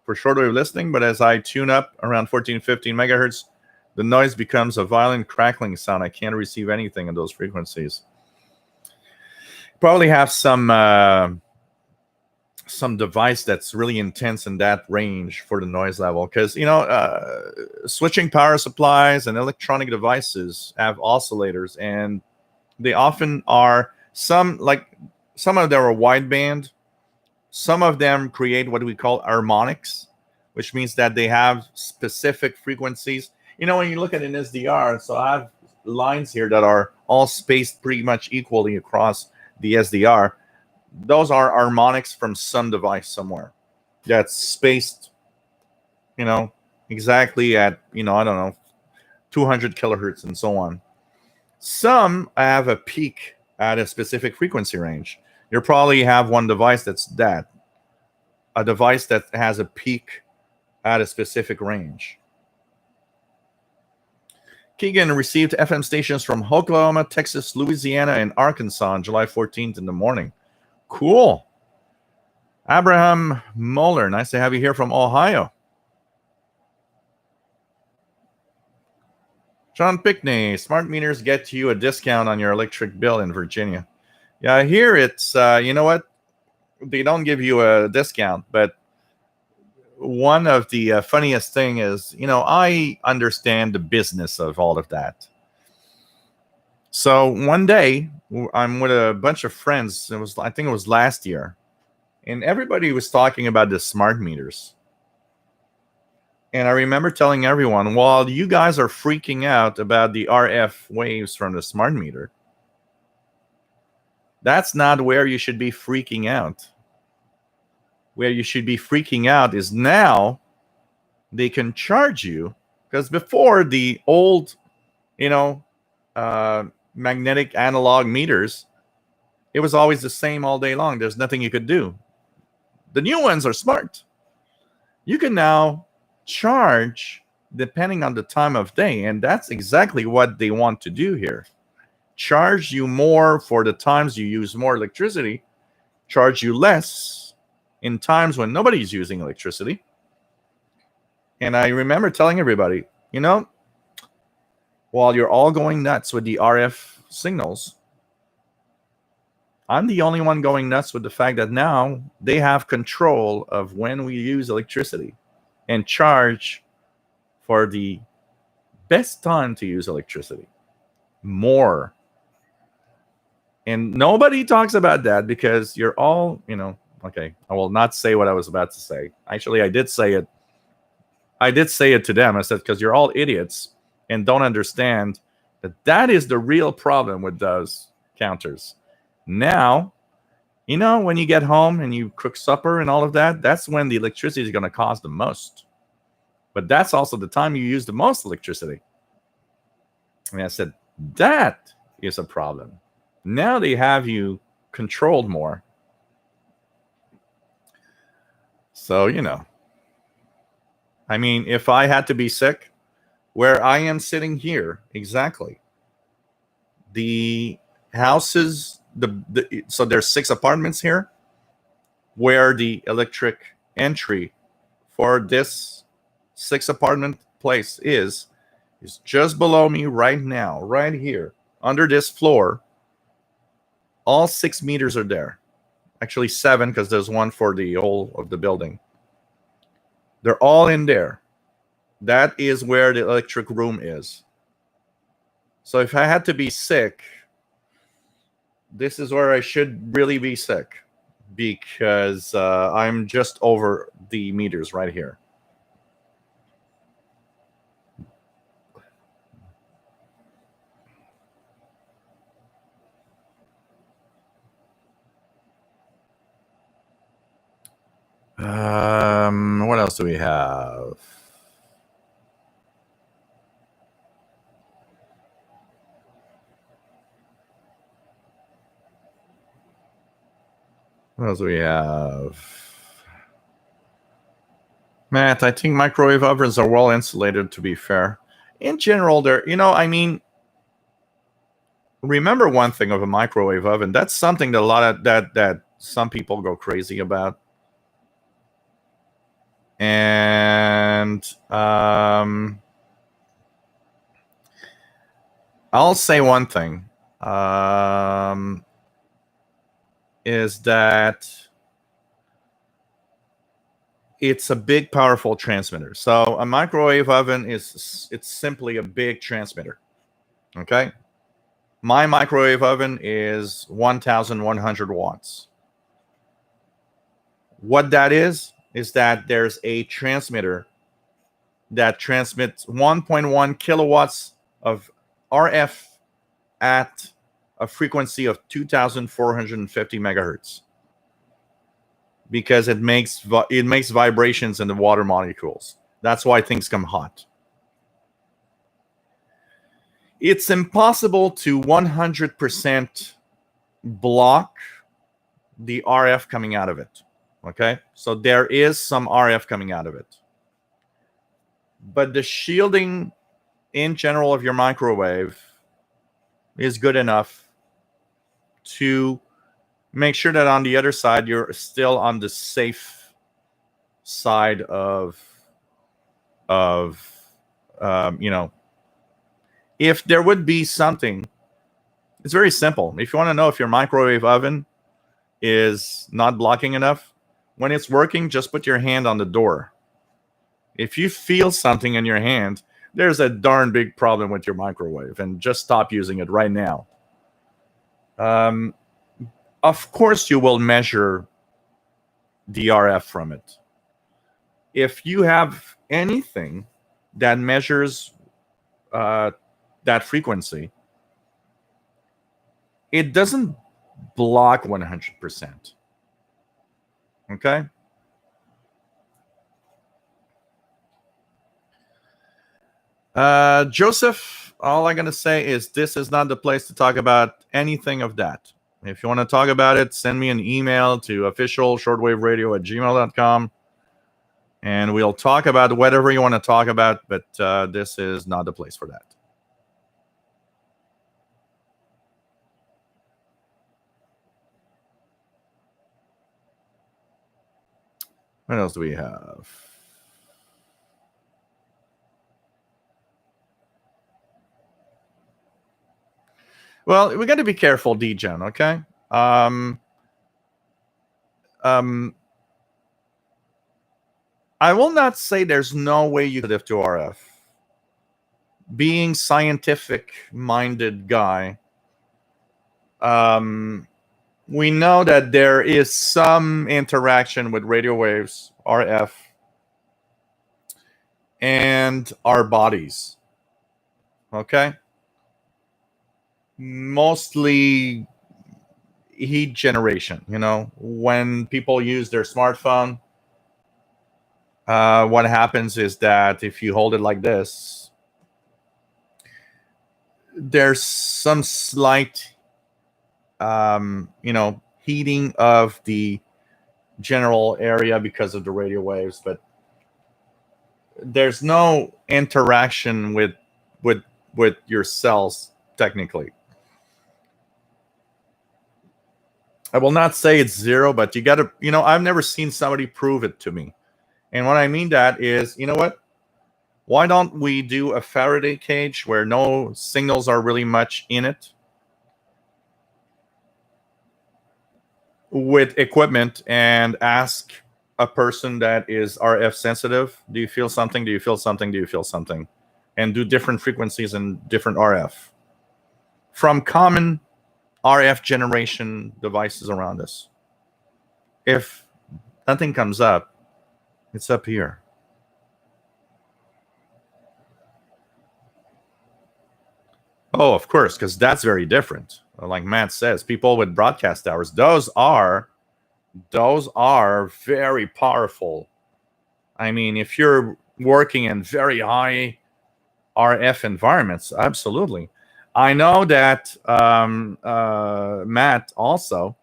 for shortwave listening, but as I tune up around 14, 15 megahertz, the noise becomes a violent crackling sound. I can't receive anything in those frequencies. Probably have some device that's really intense in that range for the noise level, because switching power supplies and electronic devices have oscillators, and They often are some of them are wideband. Some of them create what we call harmonics, which means that they have specific frequencies. When you look at an SDR, so I have lines here that are all spaced pretty much equally across the SDR. Those are harmonics from some device somewhere that's spaced, exactly at, I don't know, 200 kilohertz and so on. Some have a peak at a specific frequency range. You probably have one device a device that has a peak at a specific range. Keegan received FM stations from Oklahoma, Texas, Louisiana, and Arkansas on July 14th in the morning. Cool. Abraham Moeller, nice to have you here from Ohio. John Pickney, smart meters get you a discount on your electric bill in Virginia. Yeah, here it's, you know what? They don't give you a discount, but one of the funniest thing is, I understand the business of all of that. So one day I'm with a bunch of friends. I think it was last year, and everybody was talking about the smart meters. And I remember telling everyone, while you guys are freaking out about the RF waves from the smart meter, that's not where you should be freaking out. Where you should be freaking out is now they can charge you, because before the old, magnetic analog meters, it was always the same all day long. There's nothing you could do. The new ones are smart. You can now charge depending on the time of day, and that's exactly what they want to do here. Charge you more for the times you use more electricity, charge you less in times when nobody's using electricity. And I remember telling everybody, while you're all going nuts with the RF signals, I'm the only one going nuts with the fact that now they have control of when we use electricity and charge for the best time to use electricity more. And nobody talks about that because you're all, okay, I will not say what I was about to say. Actually, I did say it. I did say it to them. I said, because you're all idiots and don't understand that is the real problem with those counters. Now, when you get home and you cook supper and all of that, that's when the electricity is going to cost the most. But that's also the time you use the most electricity. And I said, that is a problem. Now they have you controlled more. So, I mean, if I had to be sick, where I am sitting here, exactly, the houses, so there's 6 apartments here, where the electric entry for this 6 apartment place is just below me right now, right here, under this floor. All 6 meters are there. Actually 7, because there's one for the whole of the building. They're all in there. That is where the electric room is. So if I had to be sick, this is where I should really be sick, because I'm just over the meters right here. What else do we have? What else do we have? Matt, I think microwave ovens are well insulated, to be fair. In general, they're, remember one thing of a microwave oven. That's something that that some people go crazy about. And I'll say one thing, is that it's a big, powerful transmitter. So a microwave oven it's simply a big transmitter. Okay. My microwave oven is 1,100 watts. What that is that there's a transmitter that transmits 1.1 kilowatts of RF at a frequency of 2,450 megahertz, because it makes vibrations in the water molecules. That's why things come hot. It's impossible to 100% block the RF coming out of it. Okay, so there is some RF coming out of it, but the shielding in general of your microwave is good enough to make sure that on the other side you're still on the safe side of if there would be something. It's very simple. If you want to know if your microwave oven is not blocking enough, when it's working, just put your hand on the door. If you feel something in your hand, there's a darn big problem with your microwave, and just stop using it right now. Of course, you will measure the RF from it. If you have anything that measures that frequency, it doesn't block 100%. Okay? Joseph, all I'm going to say is this is not the place to talk about anything of that. If you want to talk about it, send me an email to officialshortwaveradio@gmail.com, and we'll talk about whatever you want to talk about, but this is not the place for that. What else do we have? Well, we got to be careful, D-Gen, okay? I will not say there's no way you could have to RF. Being scientific-minded guy, we know that there is some interaction with radio waves, RF, and our bodies. Okay? Mostly heat generation. When people use their smartphone, what happens is that if you hold it like this, there's some slight heating of the general area because of the radio waves, but there's no interaction with your cells technically. I will not say it's zero, but you got to, I've never seen somebody prove it to me. And what I mean that is, you know what? Why don't we do a Faraday cage where no signals are really much in it, with equipment, and ask a person that is RF sensitive, do you feel something? Do you feel something? Do you feel something? And do different frequencies and different RF from common RF generation devices around us. If nothing comes up, it's up here. Oh, of course, because that's very different. Like Matt says, people with broadcast towers, those are very powerful. I mean, if you're working in very high RF environments, absolutely. I know that Matt also,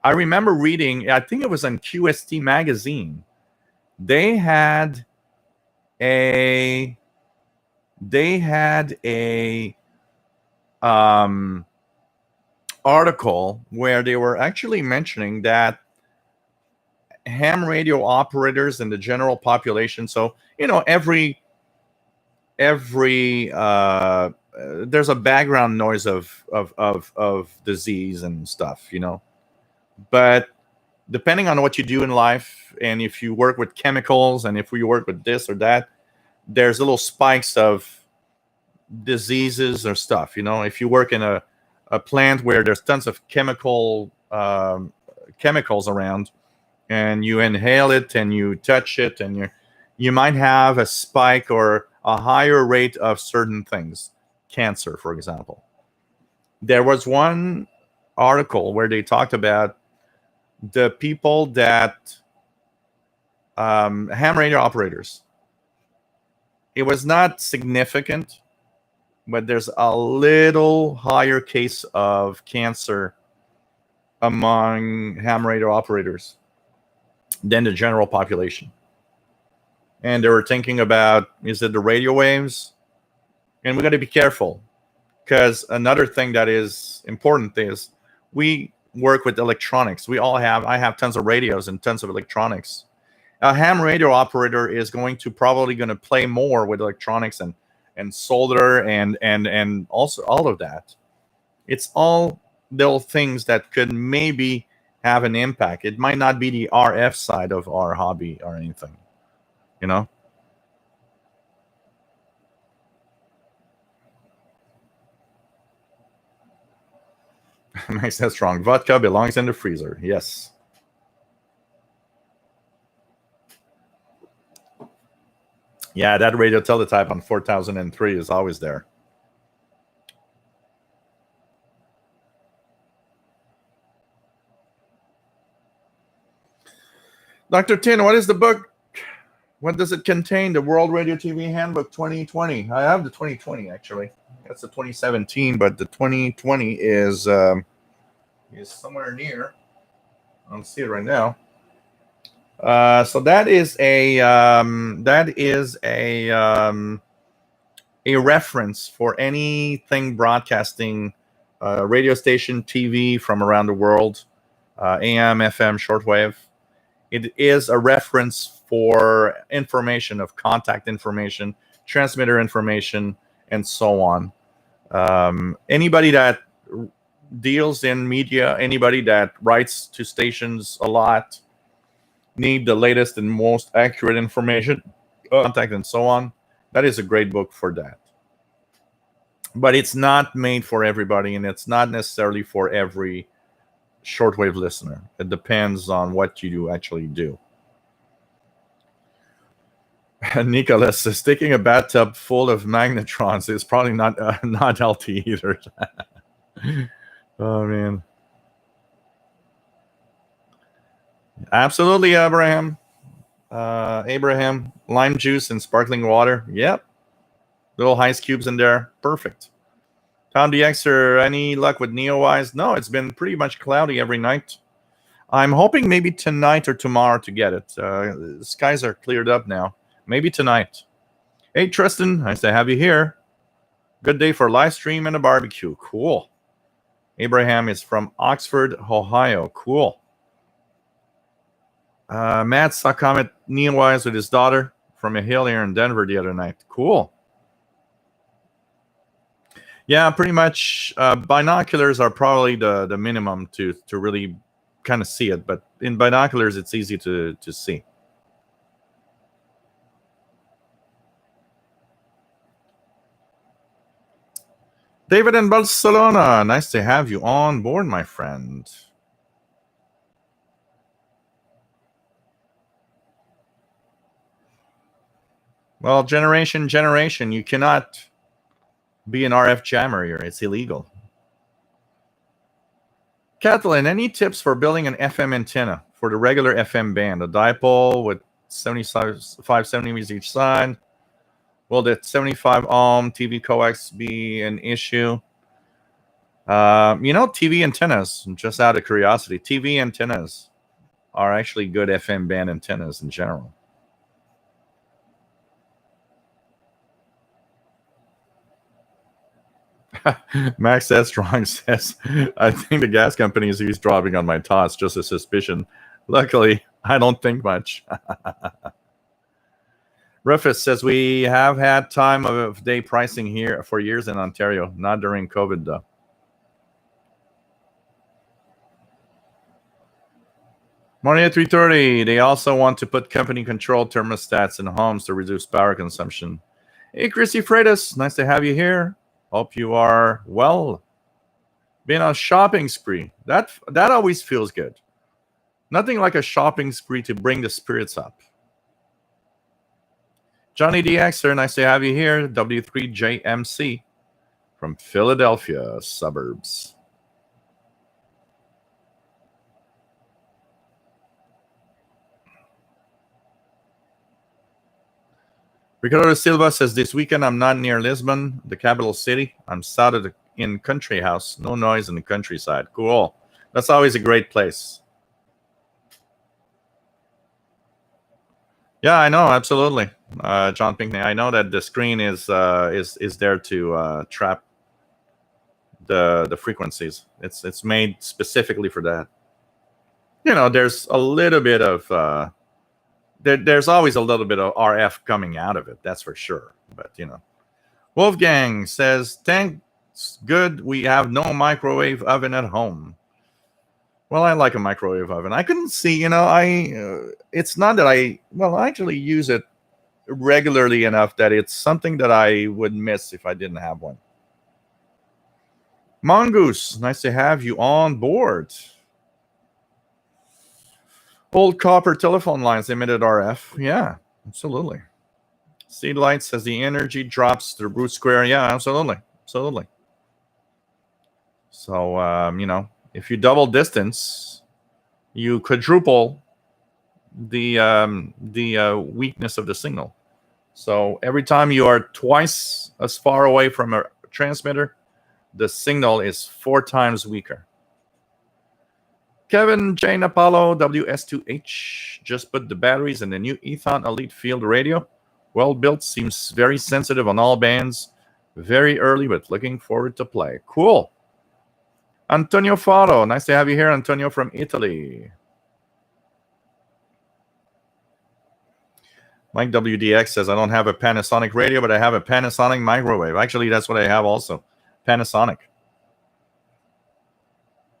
I remember reading, I think it was on QST magazine, they had a article where they were actually mentioning that ham radio operators and the general population, so every there's a background noise of disease and stuff, but depending on what you do in life, and if you work with chemicals, and if you work with this or that, there's little spikes of diseases or stuff. If you work in a a plant where there's tons of chemicals around, and you inhale it and you touch it, and you might have a spike or a higher rate of certain things, cancer, for example. There was one article where they talked about the people that ham radio operators. It was not significant, but there's a little higher case of cancer among ham radio operators than the general population. And they were thinking about, is it the radio waves? And we got to be careful, because another thing that is important is we work with electronics. I have tons of radios and tons of electronics. A ham radio operator is going to play more with electronics and solder and also all of that. It's all little things that could maybe have an impact. It might not be the RF side of our hobby or anything, you know? Makes that strong. Vodka belongs in the freezer. Yes. Yeah, that radio teletype on 4003 is always there. Dr. Tin, what is the book? What does it contain? The World Radio TV Handbook 2020. I have the 2020, actually. That's the 2017, but the 2020 is somewhere near. I don't see it right now. So that is a reference for anything broadcasting, radio station, TV from around the world, AM, FM, shortwave. It is a reference for information of contact information, transmitter information, and so on. Anybody that deals in media, anybody that writes to stations a lot, need the latest and most accurate information, contact, and so on. That is a great book for that. But it's not made for everybody, and it's not necessarily for every shortwave listener. It depends on what you actually do. Nicholas says, sticking a bathtub full of magnetrons is probably not healthy either. Oh, man. Absolutely, Abraham. Lime juice and sparkling water. Yep. Little ice cubes in there. Perfect. Tom DXer, any luck with NeoWise? No, it's been pretty much cloudy every night. I'm hoping maybe tonight or tomorrow to get it. The skies are cleared up now. Maybe tonight. Hey, Tristan, nice to have you here. Good day for live stream and a barbecue. Cool. Abraham is from Oxford, Ohio. Cool. Matt saw Comet NeoWise with his daughter from a hill here in Denver the other night. Cool. Yeah, pretty much. Binoculars are probably the minimum to really kind of see it, but in binoculars it's easy to see. David in Barcelona, nice to have you on board, my friend. Well, generation, you cannot be an RF jammer here. It's illegal. Kathleen, any tips for building an FM antenna for the regular FM band? A dipole with 75 centimeters each side. Will the 75 ohm TV coax be an issue? TV antennas, just out of curiosity, TV antennas are actually good FM band antennas in general. Max S. Strong says, I think the gas company is eavesdropping on my thoughts, just a suspicion. Luckily, I don't think much. Rufus says, we have had time of day pricing here for years in Ontario, not during COVID, though. Morning at 3:30. They also want to put company-controlled thermostats in homes to reduce power consumption. Hey, Chrissy Freitas, nice to have you here. Hope you are well. Been on a shopping spree. That always feels good. Nothing like a shopping spree to bring the spirits up. Johnny DXer, nice to have you here. W3JMC from Philadelphia suburbs. Ricardo Silva says, this weekend I'm not near Lisbon, the capital city. I'm south of in country house. No noise in the countryside. Cool. That's always a great place. Yeah, I know, absolutely. John Pinkney, I know that the screen is there to trap the frequencies. It's made specifically for that. There's a little bit of there's always a little bit of RF coming out of it, that's for sure. But Wolfgang says, thanks, good we have no microwave oven at home. Well, I like a microwave oven. I couldn't see, it's not that I actually use it regularly enough that it's something that I would miss if I didn't have one. Mongoose, nice to have you on board. Old copper telephone lines emitted RF. Yeah, absolutely. Seed Light says the energy drops the root square. Yeah, absolutely. Absolutely. So, if you double distance, you quadruple the weakness of the signal. So every time you are twice as far away from a transmitter, the signal is 4 times weaker. Kevin J. Apollo WS2H just put the batteries in the new Ethon Elite Field radio. Well built, seems very sensitive on all bands. Very early, but looking forward to play. Cool. Antonio Faro, nice to have you here, Antonio from Italy. Mike WDX says, I don't have a Panasonic radio, but I have a Panasonic microwave. Actually, that's what I have also. Panasonic.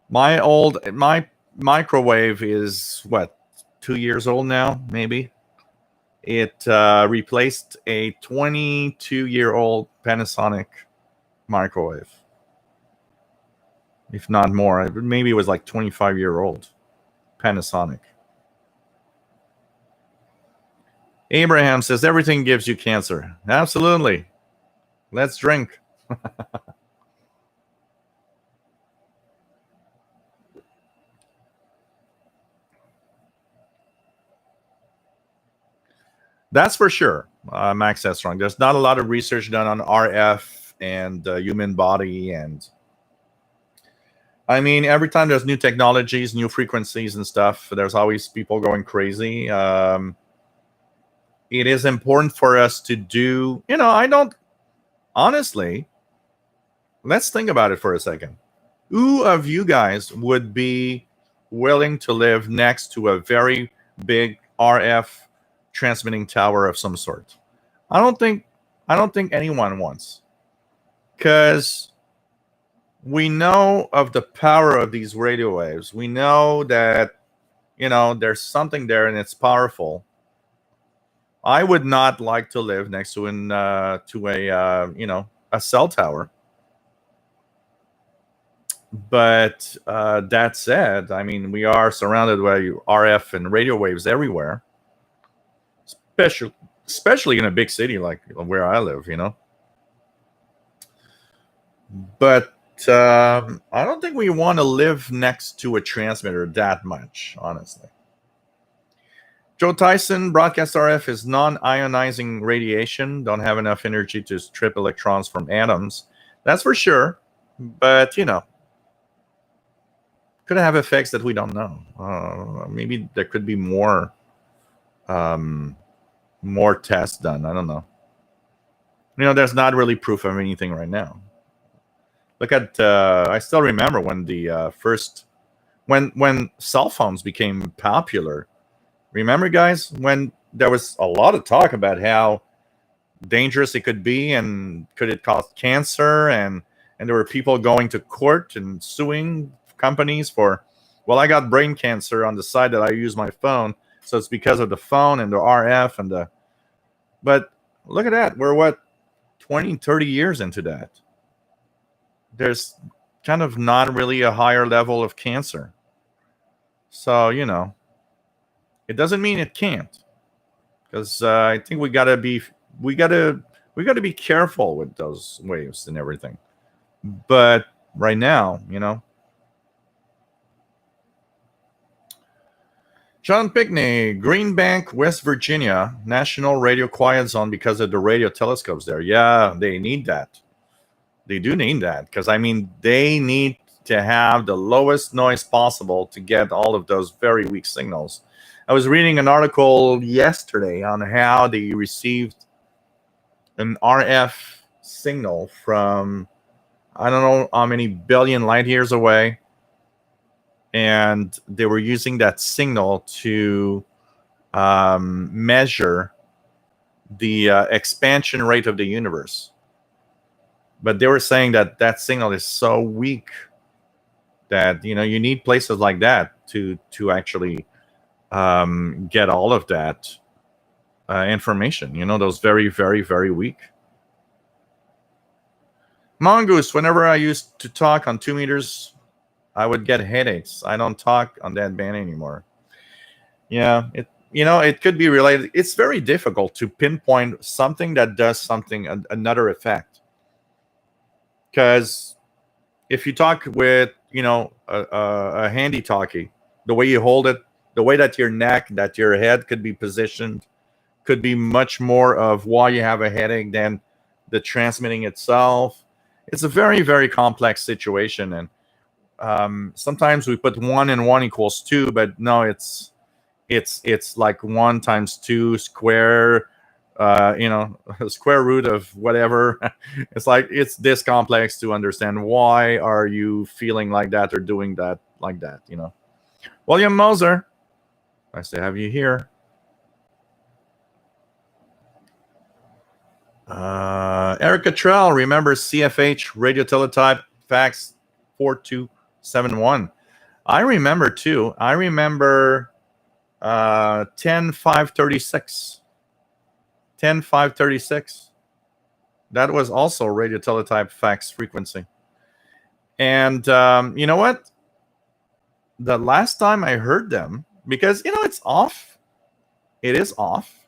My microwave is, 2 years old now, maybe? It replaced a 22-year-old Panasonic microwave. If not more. Maybe it was like 25-year-old Panasonic. Abraham says, everything gives you cancer. Absolutely. Let's drink. That's for sure, Max Estrong. There's not a lot of research done on RF and human body. And I mean, every time there's new technologies, new frequencies and stuff, there's always people going crazy. It is important for us to do, honestly, let's think about it for a second. Who of you guys would be willing to live next to a very big RF transmitting tower of some sort? I don't think anyone wants, because we know of the power of these radio waves. We know that there's something there and it's powerful. I would not like to live next to a cell tower. But that said, I mean, we are surrounded by RF and radio waves everywhere, especially in a big city like where I live, But I don't think we want to live next to a transmitter that much, honestly. Joe Tyson, broadcast RF is non-ionizing radiation. Don't have enough energy to strip electrons from atoms. That's for sure. But, could have effects that we don't know. Maybe there could be more tests done. I don't know. There's not really proof of anything right now. Look at, I still remember when the when cell phones became popular. Remember, guys, when there was a lot of talk about how dangerous it could be and could it cause cancer, and there were people going to court and suing companies for, I got brain cancer on the side that I use my phone, so it's because of the phone and the RF but look at that. We're 20, 30 years into that. There's kind of not really a higher level of cancer. So, it doesn't mean it can't, because I think we gotta be careful with those waves and everything. But right now, John Pickney, Green Bank, West Virginia, National Radio Quiet Zone because of the radio telescopes there. Yeah, they need that. They do need that, because they need to have the lowest noise possible to get all of those very weak signals. I was reading an article yesterday on how they received an RF signal from I don't know how many billion light years away, and they were using that signal to measure the expansion rate of the universe. But they were saying that that signal is so weak that you need places like that to actually get all of that information. Those very, very, very weak. Mongoose, whenever I used to talk on 2 meters, I would get headaches. I don't talk on that band anymore. Yeah, it could be related. It's very difficult to pinpoint something that does something, another effect. Because if you talk with, a handy talkie, the way you hold it, the way that your neck, that your head could be positioned, could be much more of why you have a headache than the transmitting itself. It's a very, very complex situation. And sometimes we put 1 and 1 equals 2, but no, it's like 1 times 2 square, square root of whatever. It's this complex to understand why are you feeling like that or doing that like that. William Moser, nice to have you here. Eric Cottrell remembers CFH radio teletype fax 4271. I remember too. I remember 10536. 10536. That was also radio teletype fax frequency. And you know what? The last time I heard them, because it's off. It is off.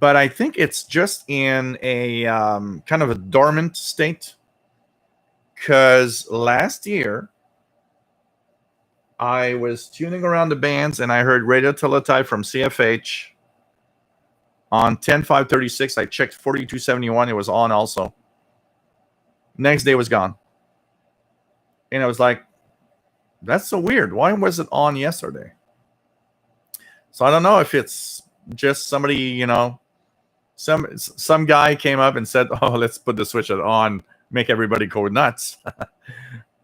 But I think it's just in a kind of a dormant state. Because last year, I was tuning around the bands and I heard radio teletype from CFH on 10536. I checked 4271. It was on also. Next day was gone. And I was like, that's so weird. Why was it on yesterday? So I don't know if it's just somebody, some guy came up and said, oh, let's put the switch on, make everybody go nuts.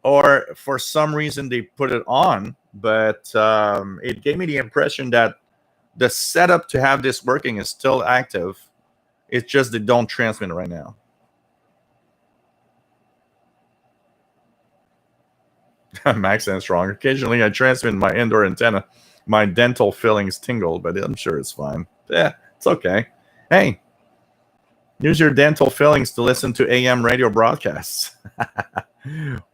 Or for some reason they put it on, but it gave me the impression that the setup to have this working is still active. It's just they don't transmit right now. Max and Strong. Occasionally I transmit my indoor antenna. My dental fillings tingle, but I'm sure it's fine. Yeah, it's okay. Hey, use your dental fillings to listen to AM radio broadcasts.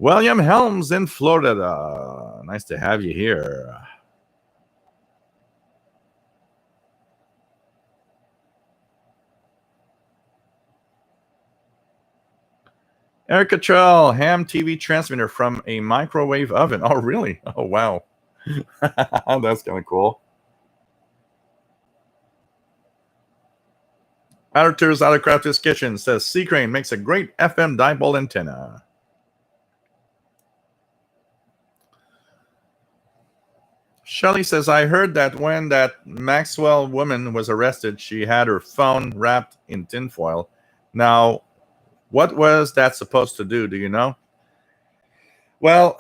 William Helms in Florida. Nice to have you here. Eric Cottrell, ham TV transmitter from a microwave oven. Oh, really? Oh, wow. That's kind of cool. Arthur's Autocraft's Kitchen says Sea Crane makes a great FM dipole antenna. Shelley says, I heard that when that Maxwell woman was arrested, she had her phone wrapped in tinfoil. Now, what was that supposed to do? Do you know? Well,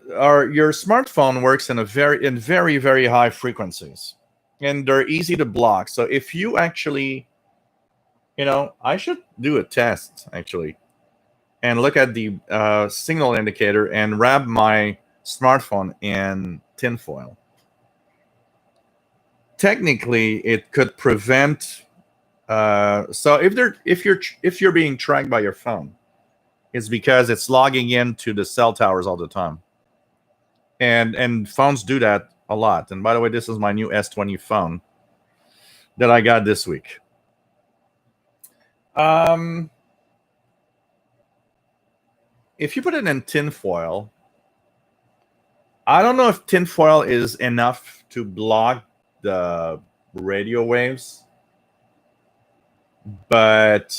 your smartphone works in very, very high frequencies, and they're easy to block. So if you actually, I should do a test actually, and look at the signal indicator and wrap my smartphone in tinfoil. Technically, it could prevent So if you're being tracked by your phone, it's because it's logging into the cell towers all the time, and phones do that a lot. And by the way, this is my new S20 phone that I got this week. If you put it in tinfoil, I don't know if tinfoil is enough to block the radio waves, but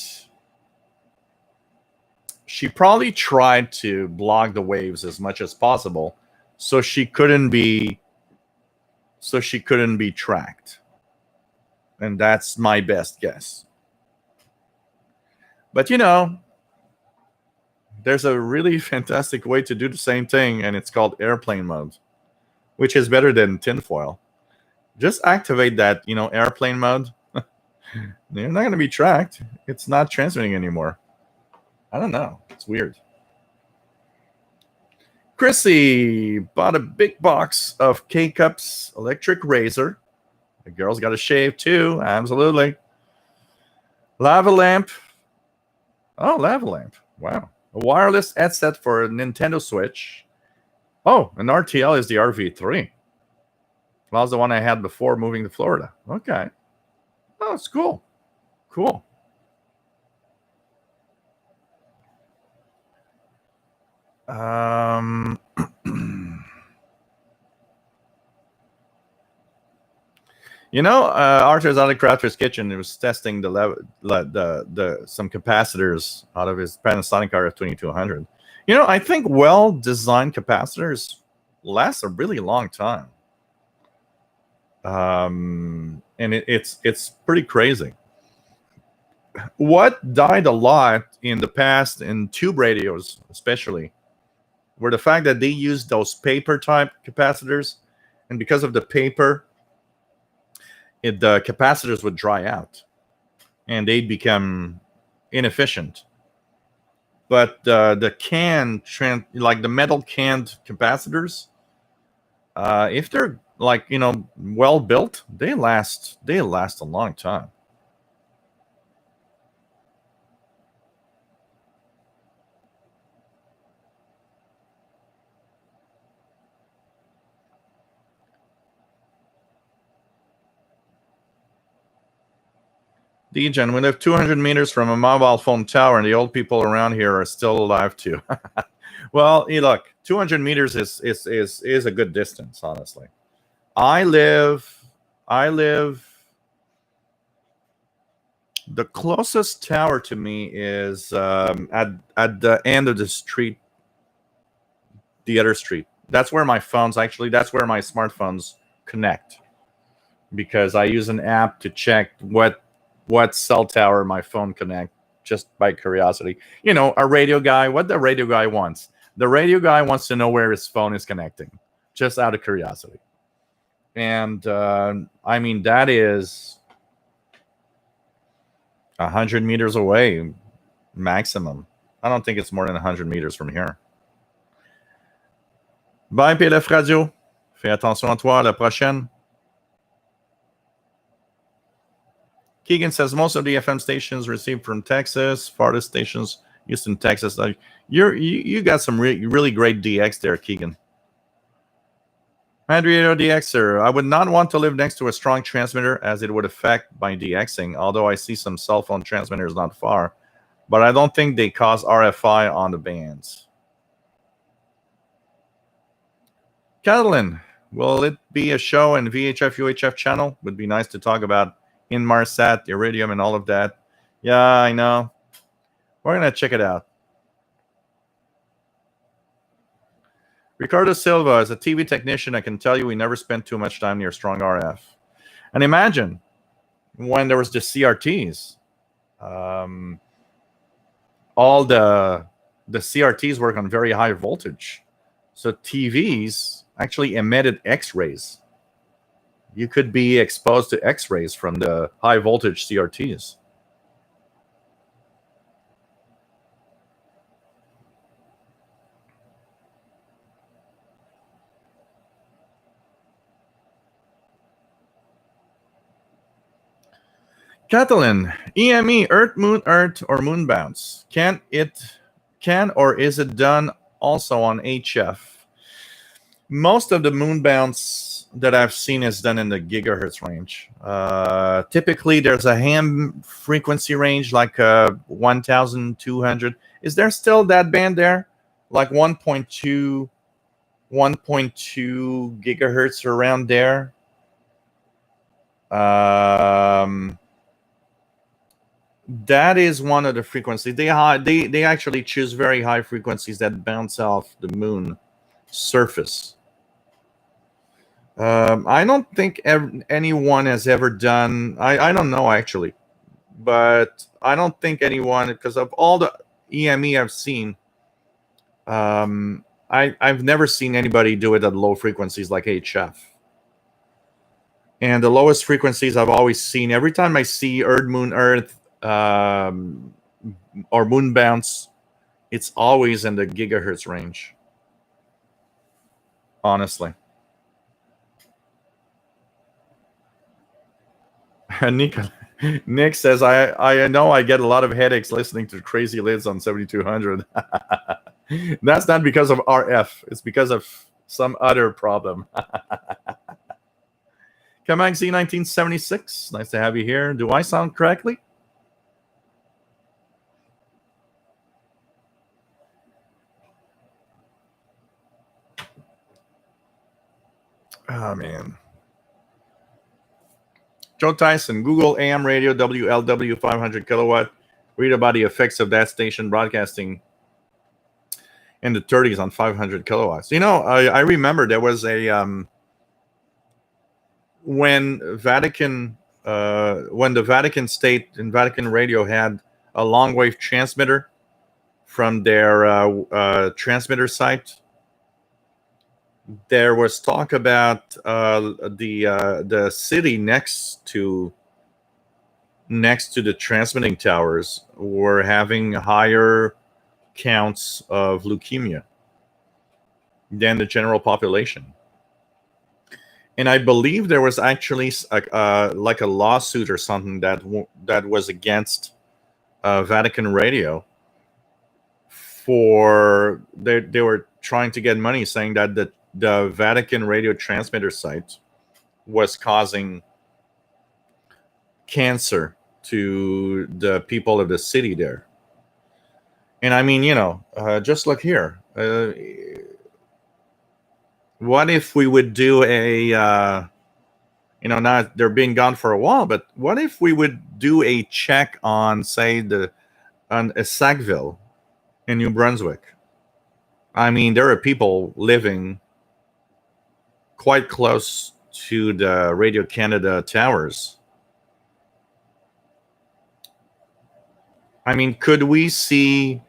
she probably tried to block the waves as much as possible so she couldn't be tracked. And that's my best guess. But there's a really fantastic way to do the same thing, and it's called airplane mode, which is better than tinfoil. Just activate that, airplane mode. You're not going to be tracked. It's not transmitting anymore. I don't know. It's weird. Chrissy bought a big box of K-Cups electric razor. The girl's got a shave too. Absolutely. Lava lamp. Oh, lava lamp. Wow. A wireless headset for a Nintendo Switch. Oh, an RTL is the RV3. That was the one I had before moving to Florida. Okay. Oh, it's cool. Cool. Arthur's out of Crafter's Kitchen. He was testing some capacitors out of his Panasonic RF2200. I think well-designed capacitors last a really long time. And it's pretty crazy. What died a lot in the past in tube radios, especially, were the fact that they used those paper type capacitors, and because of the paper, the capacitors would dry out and they'd become inefficient. But the the metal canned capacitors, if they're well built, they last a long time. Degen, we live 200 meters from a mobile phone tower, and the old people around here are still alive too. Well, look, 200 meters is a good distance, honestly. I live. The closest tower to me is at the end of the street, the other street. That's where my smartphones connect, because I use an app to check what cell tower my phone connect, just by curiosity. A radio guy, what the radio guy wants. The radio guy wants to know where his phone is connecting, just out of curiosity. And that is 100 meters away, maximum. I don't think it's more than 100 meters from here. Bye, PLF Radio. Fais attention à toi. À la prochaine. Keegan says most of the FM stations received from Texas. Farthest stations, Houston, Texas. You got some really great DX there, Keegan. Andrea DXer, I would not want to live next to a strong transmitter, as it would affect my DXing, although I see some cell phone transmitters not far. But I don't think they cause RFI on the bands. Catalin, will it be a show in VHF, UHF channel? Would be nice to talk about Inmarsat, Iridium, and all of that. Yeah, I know. We're going to check it out. Ricardo Silva, as a TV technician, I can tell you we never spent too much time near strong RF. And imagine when there was the CRTs. All the CRTs work on very high voltage. So TVs actually emitted X-rays. You could be exposed to X-rays from the high voltage CRTs. Catalan, EME, Earth, or moon bounce. Can or is it done also on HF? Most of the moon bounce that I've seen is done in the gigahertz range. Typically, there's a ham frequency range like 1,200. Is there still that band there? Like 1.2 gigahertz around there? That is one of the frequencies. They actually choose very high frequencies that bounce off the moon surface. I don't think anyone has ever done. I don't know actually, but I don't think anyone, because of all the EME I've seen, I've never seen anybody do it at low frequencies like HF. And the lowest frequencies I've always seen, every time I see Earth, or moon bounce, it's always in the gigahertz range. Honestly. Nick says, I know I get a lot of headaches listening to crazy lids on 7200. That's not because of RF. It's because of some other problem. Kamag Z 1976. Nice to have you here. Do I sound correctly? Oh, man. Joe Tyson, Google AM radio WLW 500 kilowatt. Read about the effects of that station broadcasting in the 30s on 500 kilowatts. You know, I remember there was a when the Vatican State and Vatican Radio had a long wave transmitter from their transmitter site. There was talk about the city next to the transmitting towers were having higher counts of leukemia than the general population. And I believe there was actually like a lawsuit or something that was against Vatican Radio. They were trying to get money, saying that the Vatican Radio transmitter site was causing cancer to the people of the city there. And I mean, just look here. What if we would do now they're being gone for a while, but what if we would do a check on, say, on Sackville in New Brunswick? I mean, there are people living quite close to the Radio Canada towers. I mean, could we see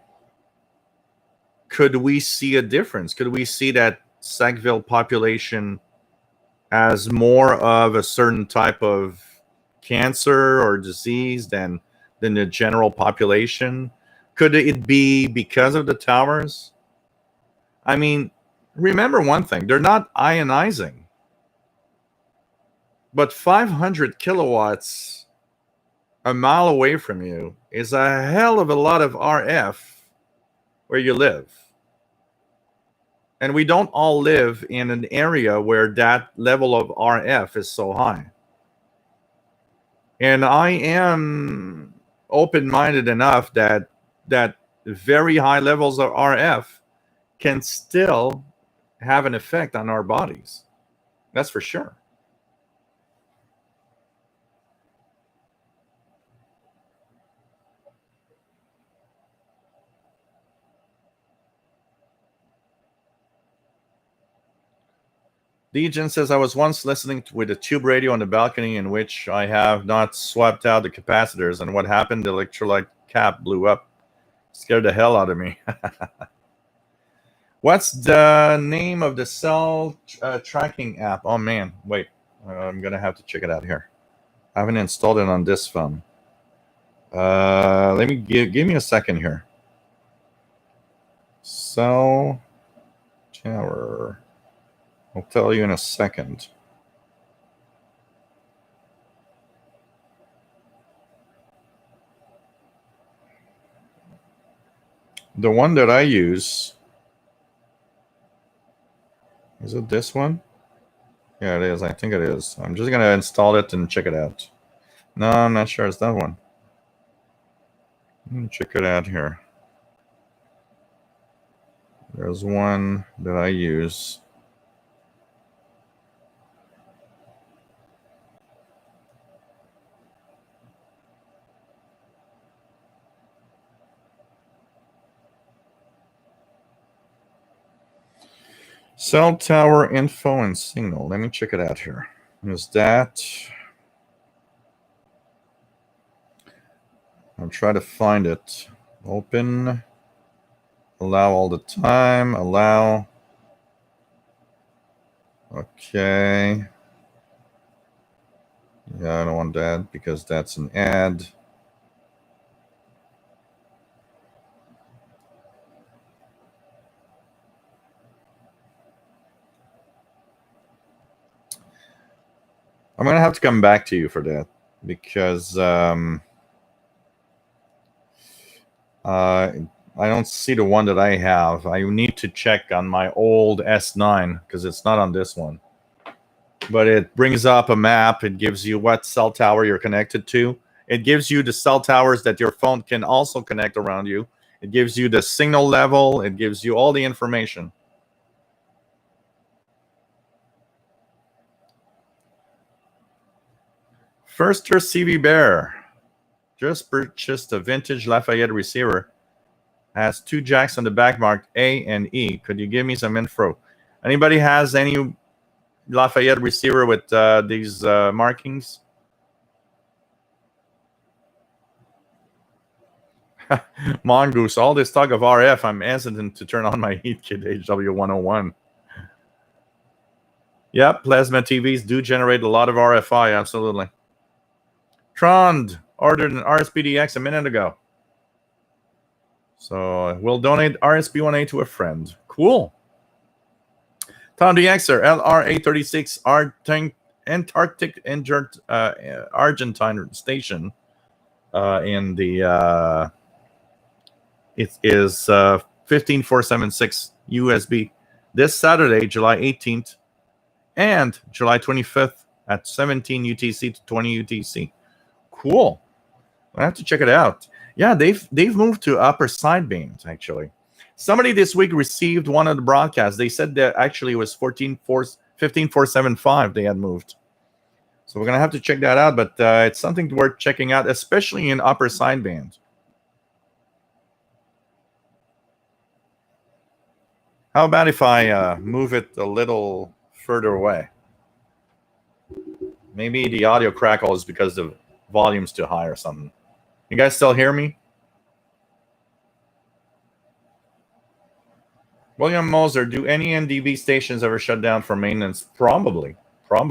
a difference? Could we see that Sackville population as more of a certain type of cancer or disease than the general population? Could it be because of the towers? I mean, remember one thing, they're not ionizing. But 500 kilowatts a mile away from you is a hell of a lot of RF where you live. And we don't all live in an area where that level of RF is so high. And I am open-minded enough that very high levels of RF can still have an effect on our bodies. That's for sure. Dejan says, I was once listening with a tube radio on the balcony in which I have not swapped out the capacitors, and what happened? The electrolyte cap blew up. Scared the hell out of me. What's the name of the cell tracking app? Oh, man. Wait. I'm going to have to check it out here. I haven't installed it on this phone. Let me give me a second here. Cell tower. I'll tell you in a second. The one that I use, is it this one? Yeah, it is. I think it is. I'm just going to install it and check it out. No, I'm not sure it's that one. Let me check it out here. There's one that I use. Cell tower info and signal. Let me check it out here. Is that? I'll try to find it. Open. Allow all the time. Allow. Okay. Yeah, I don't want that because that's an ad. I'm going to have to come back to you for that because I don't see the one that I have. I need to check on my old S9 because it's not on this one. But it brings up a map. It gives you what cell tower you're connected to. It gives you the cell towers that your phone can also connect around you. It gives you the signal level. It gives you all the information. Firster CV Bear just purchased a vintage Lafayette receiver. Has 2 jacks on the back marked A and E. Could you give me some info? Anybody has any Lafayette receiver with these markings? Mongoose, all this talk of RF, I'm hesitant to turn on my heat kit HW101. Yep, plasma TVs do generate a lot of RFI, absolutely. Trond ordered an RSPDX a minute ago. So we'll donate RSP1A to a friend. Cool. Tom DXer, LR836 Antarctic Argentine station in the it is 15476 USB this Saturday, July 18th and July 25th at 17 UTC to 20 UTC. Cool. I have to check it out. Yeah, they've moved to upper side beams, actually. Somebody this week received one of the broadcasts. They said that actually it was 15475 they had moved. So we're going to have to check that out, but it's something worth checking out, especially in upper sideband. How about if I move it a little further away? Maybe the audio crackle is because the volume's too high or something. You guys still hear me? William Moser, do any NDB stations ever shut down for maintenance? Probably. Let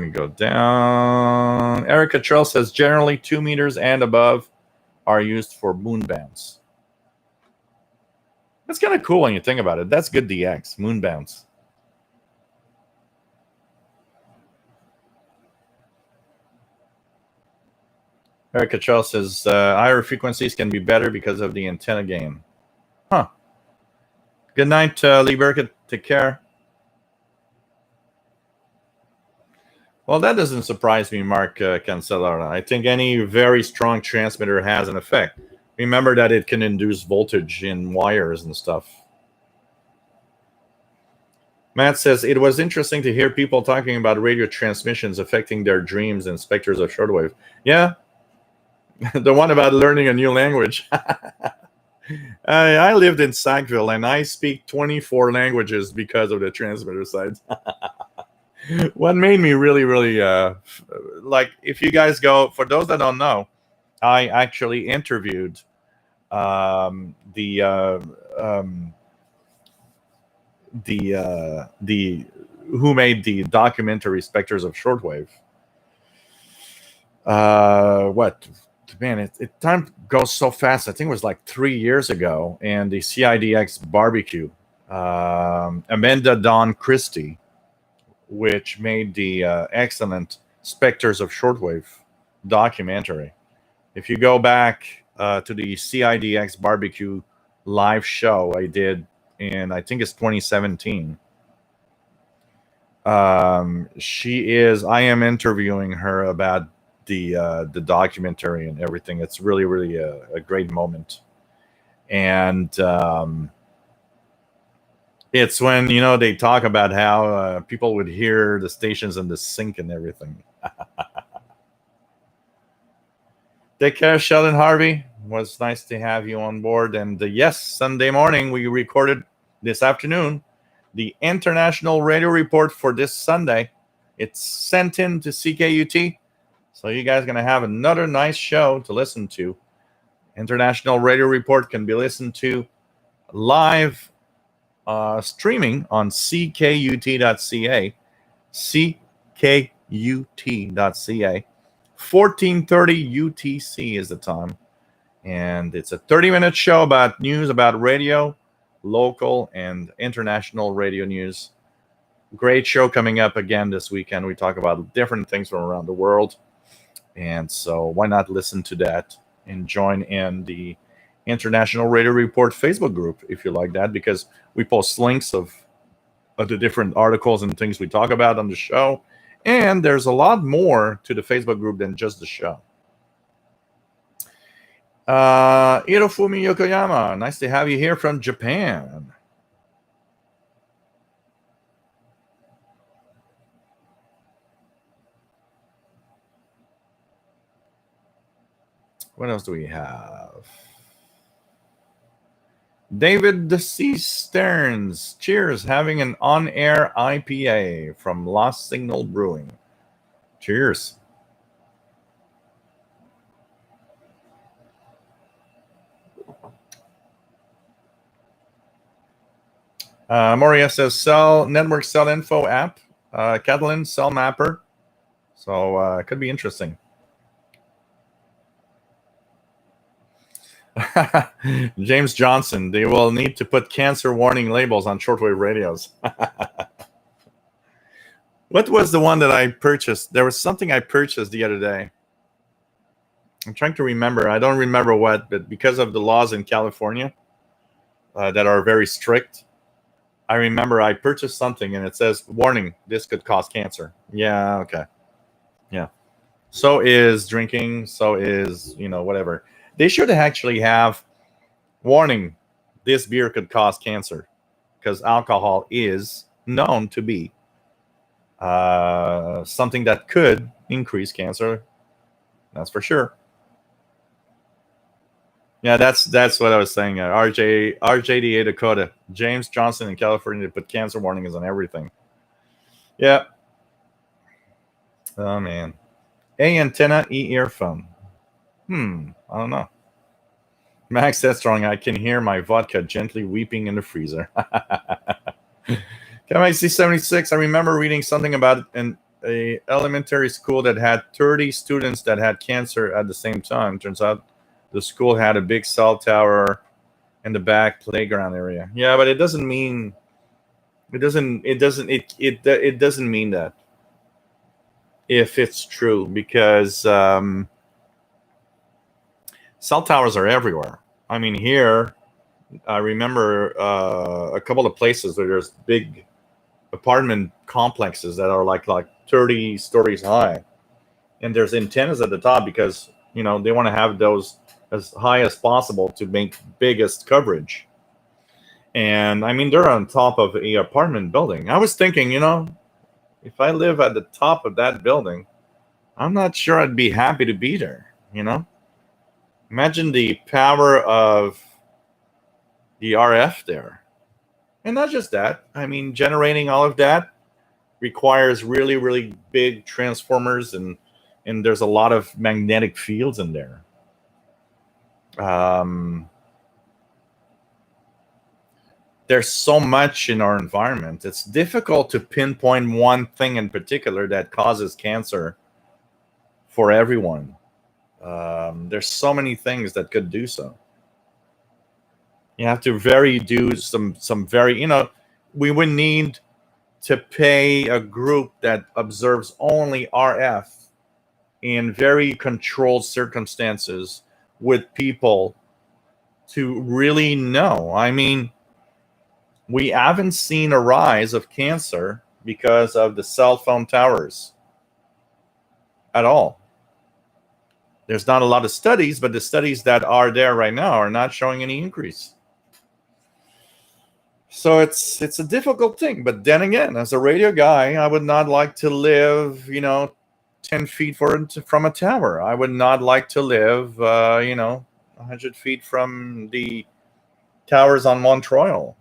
me go down. Erica Trell says generally 2 meters and above are used for moon bounce. That's kind of cool when you think about it. That's good DX, moon bounce. Erica Trell says higher frequencies can be better because of the antenna gain. Huh. Good night, Lee Burkett. Take care. Well, that doesn't surprise me, Mark Cancellara. I think any very strong transmitter has an effect. Remember that it can induce voltage in wires and stuff. Matt says, it was interesting to hear people talking about radio transmissions affecting their dreams and specters of shortwave. Yeah, the one about learning a new language. I lived in Sackville, and I speak 24 languages because of the transmitter side. What made me really, really like, if you guys go, for those that don't know, I actually interviewed the who made the documentary Spectres of Shortwave. Time goes so fast. I think it was like 3 years ago, and the CIDX barbecue Amanda Dawn Christie, which made the excellent Spectres of Shortwave documentary. If you go back to the CIDX barbecue live show I did in, I think it's 2017, I am interviewing her about the documentary and everything. It's really, really a great moment. And it's when, they talk about how people would hear the stations in the sink and everything. Take care, Sheldon Harvey. It was nice to have you on board. And yes, Sunday morning, we recorded this afternoon the International Radio Report for this Sunday. It's sent in to CKUT. So you guys are going to have another nice show to listen to. International Radio Report can be listened to live streaming on ckut.ca. ckut.ca. 14:30 UTC is the time. And it's a 30-minute show about news about radio, local and international radio news. Great show coming up again this weekend. We talk about different things from around the world. And so why not listen to that and join in the International Radio Report Facebook group if you like that, because we post links of the different articles and things we talk about on the show. And there's a lot more to the Facebook group than just the show. Hirofumi Yokoyama, nice to have you here from Japan. What else do we have? David the C. Stearns, cheers, having an on-air IPA from Lost Signal Brewing. Cheers. Moria says network cell info app, Catalan cell mapper. So it could be interesting. James Johnson, they will need to put cancer warning labels on shortwave radios. What was the one that I purchased? There was something I purchased the other day. I'm trying to remember. I don't remember what, but because of the laws in California that are very strict, I remember I purchased something and it says, warning, this could cause cancer. Yeah, okay. Yeah. So is drinking, so is, whatever. They should actually have warning, this beer could cause cancer, because alcohol is known to be something that could increase cancer. That's for sure. Yeah, that's what I was saying. RJDA Dakota, James Johnson in California put cancer warnings on everything. Yeah. Oh man. A antenna, E earphone. I don't know. Max Headstrong, I can hear my vodka gently weeping in the freezer. KMIC76, I remember reading something about an elementary school that had 30 students that had cancer at the same time. Turns out the school had a big cell tower in the back playground area. Yeah, but it doesn't mean it doesn't mean that if it's true, because cell towers are everywhere. I mean, here I remember a couple of places where there's big apartment complexes that are like 30 stories high, and there's antennas at the top because they want to have those as high as possible to make biggest coverage. And I mean, they're on top of an apartment building. I was thinking, if I live at the top of that building, I'm not sure I'd be happy to be there. Imagine the power of the RF there. And not just that. I mean, generating all of that requires really, really big transformers, and there's a lot of magnetic fields in there. There's so much in our environment. It's difficult to pinpoint one thing in particular that causes cancer for everyone. There's so many things that could do so. You have to do some very, we would need to pay a group that observes only RF in very controlled circumstances with people to really know. I mean, we haven't seen a rise of cancer because of the cell phone towers at all. There's not a lot of studies, but the studies that are there right now are not showing any increase. So it's a difficult thing. But then again, as a radio guy, I would not like to live, 10 feet from a tower. I would not like to live, 100 feet from the towers on Mont Royal.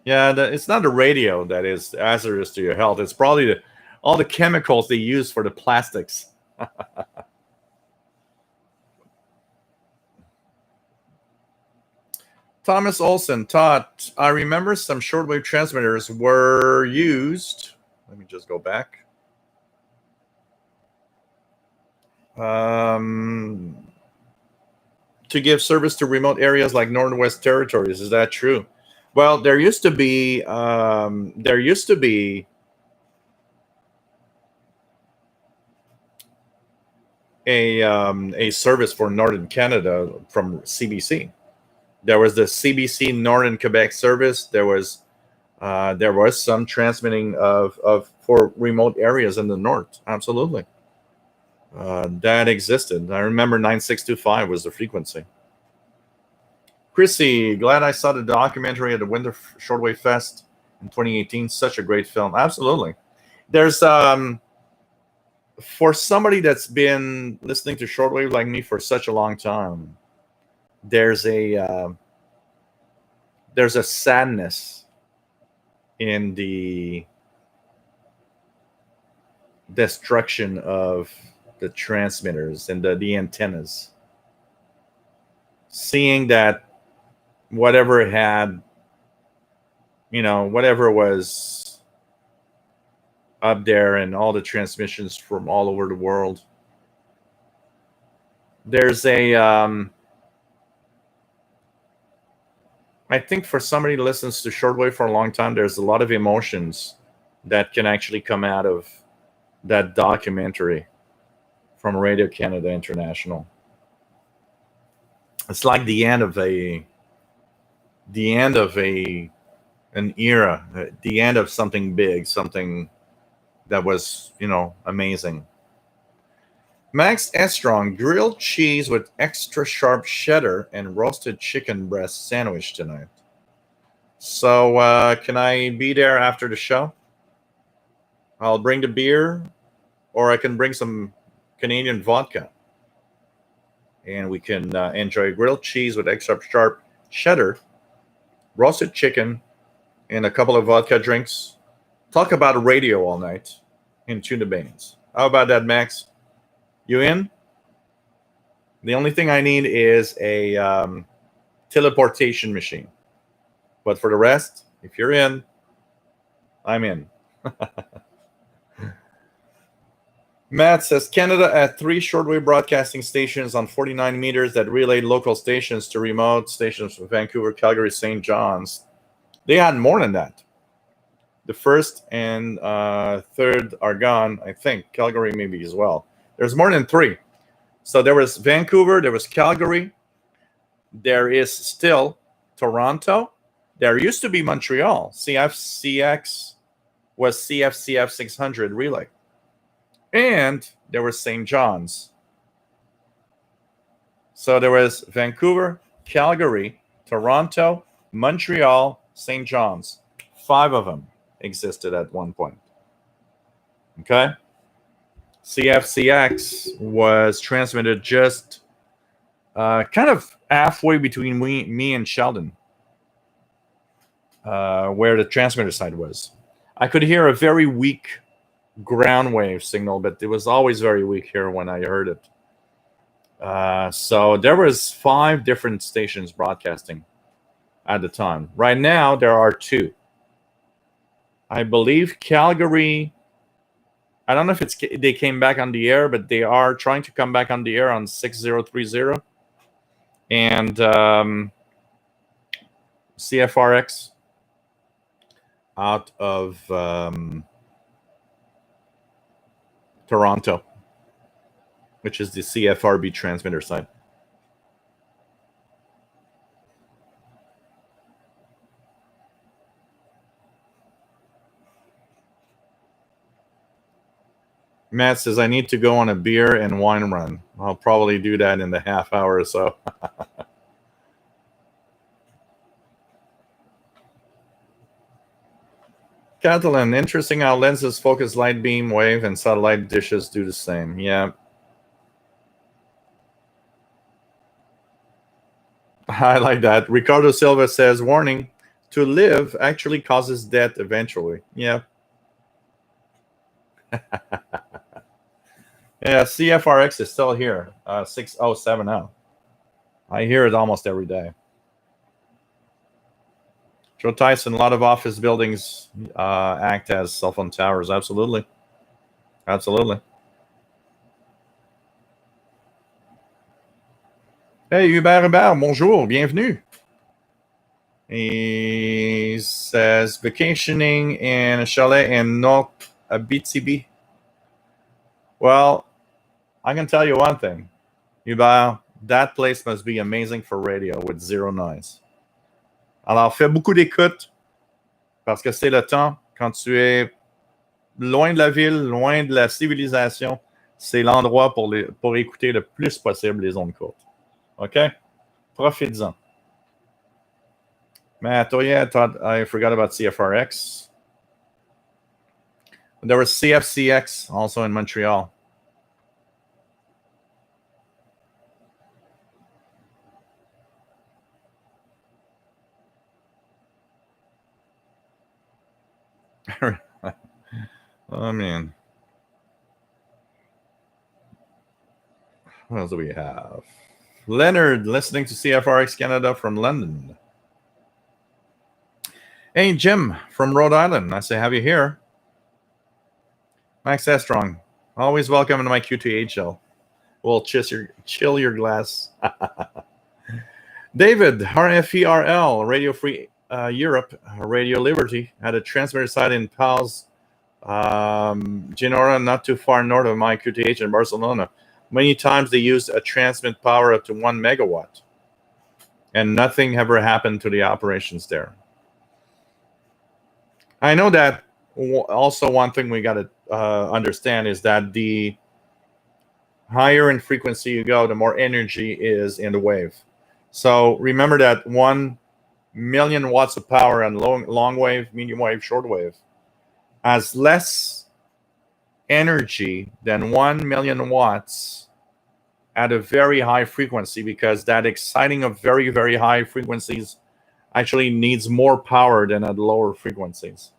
Yeah, it's not the radio that is hazardous to your health. It's probably all the chemicals they use for the plastics. Thomas Olson taught, I remember some shortwave transmitters were used. Let me just go back. To give service to remote areas like Northwest Territories. Is that true? Well, there used to be a service for Northern Canada from CBC. There was the CBC Northern Quebec service. There was some transmitting of for remote areas in the north. Absolutely, that existed. I remember 9625 was the frequency. Chrissy, glad I saw the documentary at the Winter Shortwave Fest in 2018. Such a great film. Absolutely. There's for somebody that's been listening to shortwave like me for such a long time, there's a sadness in the destruction of the transmitters and the antennas. Seeing that whatever had, whatever was up there and all the transmissions from all over the world, there's I think for somebody who listens to shortwave for a long time, there's a lot of emotions that can actually come out of that documentary from Radio Canada International. It's like the end of an era, the end of something big, something that was, amazing. Max Estrong, grilled cheese with extra sharp cheddar and roasted chicken breast sandwich tonight. So can I be there after the show? I'll bring the beer, or I can bring some Canadian vodka. And we can enjoy grilled cheese with extra sharp cheddar, roasted chicken, and a couple of vodka drinks. Talk about radio all night and tune the bands. How about that, Max? You in? The only thing I need is a teleportation machine. But for the rest, if you're in, I'm in. Matt says Canada had 3 shortwave broadcasting stations on 49 meters that relayed local stations to remote stations from Vancouver, Calgary, St. John's. They had more than that. The first and third are gone, I think. Calgary maybe as well. There's more than 3. So there was Vancouver, there was Calgary, there is still Toronto. There used to be Montreal. CFCX was CFCF 600 relay. And there was St. John's. So there was Vancouver, Calgary, Toronto, Montreal, St. John's. 5 of them existed at one point. Okay? CFCX was transmitted just kind of halfway between me and Sheldon, where the transmitter side was. I could hear a very weak ground wave signal, but it was always very weak here when I heard it. So there was 5 different stations broadcasting at the time. Right now, there are 2. I believe Calgary I don't know if they came back on the air, but they are trying to come back on the air on 6030 and CFRX out of Toronto, which is the CFRB transmitter side. Matt says, I need to go on a beer and wine run. I'll probably do that in the half hour or so. Catalan, interesting how lenses focus light beam, wave, and satellite dishes do the same. Yeah. I like that. Ricardo Silva says, warning, to live actually causes death eventually. Yeah. Yeah, CFRX is still here, 6070. I hear it almost every day. Joe Tyson, a lot of office buildings act as cell phone towers. Absolutely. Absolutely. Hey, Hubert, bonjour, bienvenue. He says, vacationing in a chalet in North Abitibi. Well, I can tell you one thing. Hubert, that place must be amazing for radio with zero noise. Alors, fais beaucoup d'écoute parce que c'est le temps quand tu es loin de la ville, loin de la civilisation. C'est l'endroit pour écouter le plus possible les ondes courtes. OK? Profites-en. Matt, oh yeah, I forgot about CFRX. There was CFCX also in Montreal. Oh, man. What else do we have? Leonard, listening to CFRX Canada from London. Hey, Jim from Rhode Island. Nice to have you here. Max Estrong, always welcome to my QTH show. We'll chill your glass. David, RFERL, Radio Free Europe, Radio Liberty, had a transmitter site in Pals, Genora, not too far north of my QTH in Barcelona. Many times they used a transmit power up to 1 megawatt, and nothing ever happened to the operations there. I know that also one thing we got to understand is that the higher in frequency you go, the more energy is in the wave. So remember that 1 million watts of power on long wave, medium wave, short wave has less energy than 1 million watts at a very high frequency, because that exciting of very, very high frequencies actually needs more power than at lower frequencies.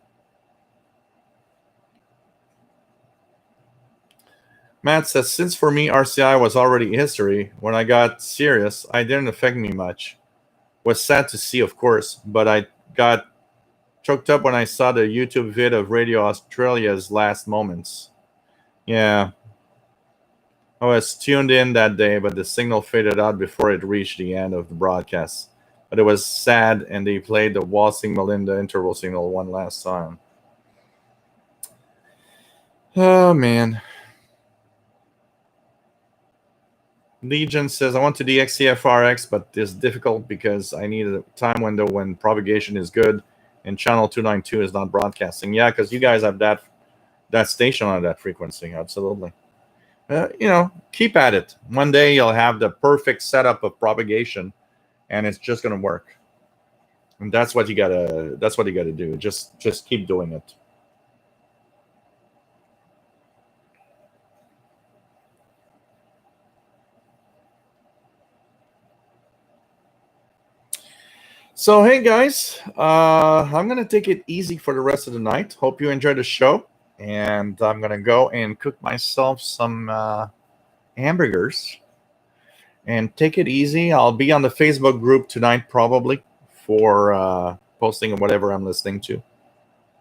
Matt says, since for me RCI was already history, when I got serious, it didn't affect me much. Was sad to see, of course, but I got choked up when I saw the YouTube vid of Radio Australia's last moments. Yeah. I was tuned in that day, but the signal faded out before it reached the end of the broadcast. But it was sad, and they played the Waltzing Melinda interval signal one last time. Oh, man. Legion says, I want to DXCFRX, but it's difficult because I need a time window when propagation is good and channel 292 is not broadcasting. Yeah, because you guys have that station on that frequency. Absolutely. Keep at it. One day you'll have the perfect setup of propagation, and it's just going to work. And that's what you gotta do. Just keep doing it. So, hey, guys, I'm going to take it easy for the rest of the night. Hope you enjoyed the show. And I'm going to go and cook myself some hamburgers and take it easy. I'll be on the Facebook group tonight probably for posting whatever I'm listening to.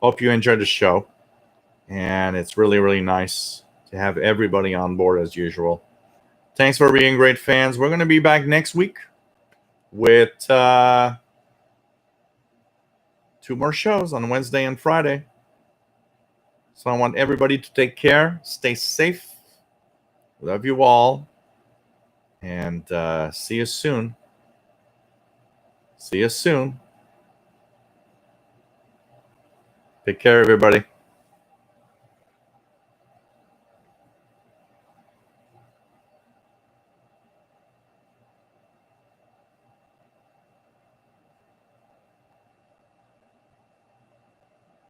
Hope you enjoyed the show. And it's really, really nice to have everybody on board as usual. Thanks for being great fans. We're going to be back next week with 2 more shows on Wednesday and Friday. So I want everybody to take care, stay safe. Love you all. And see you soon. See you soon. Take care, everybody.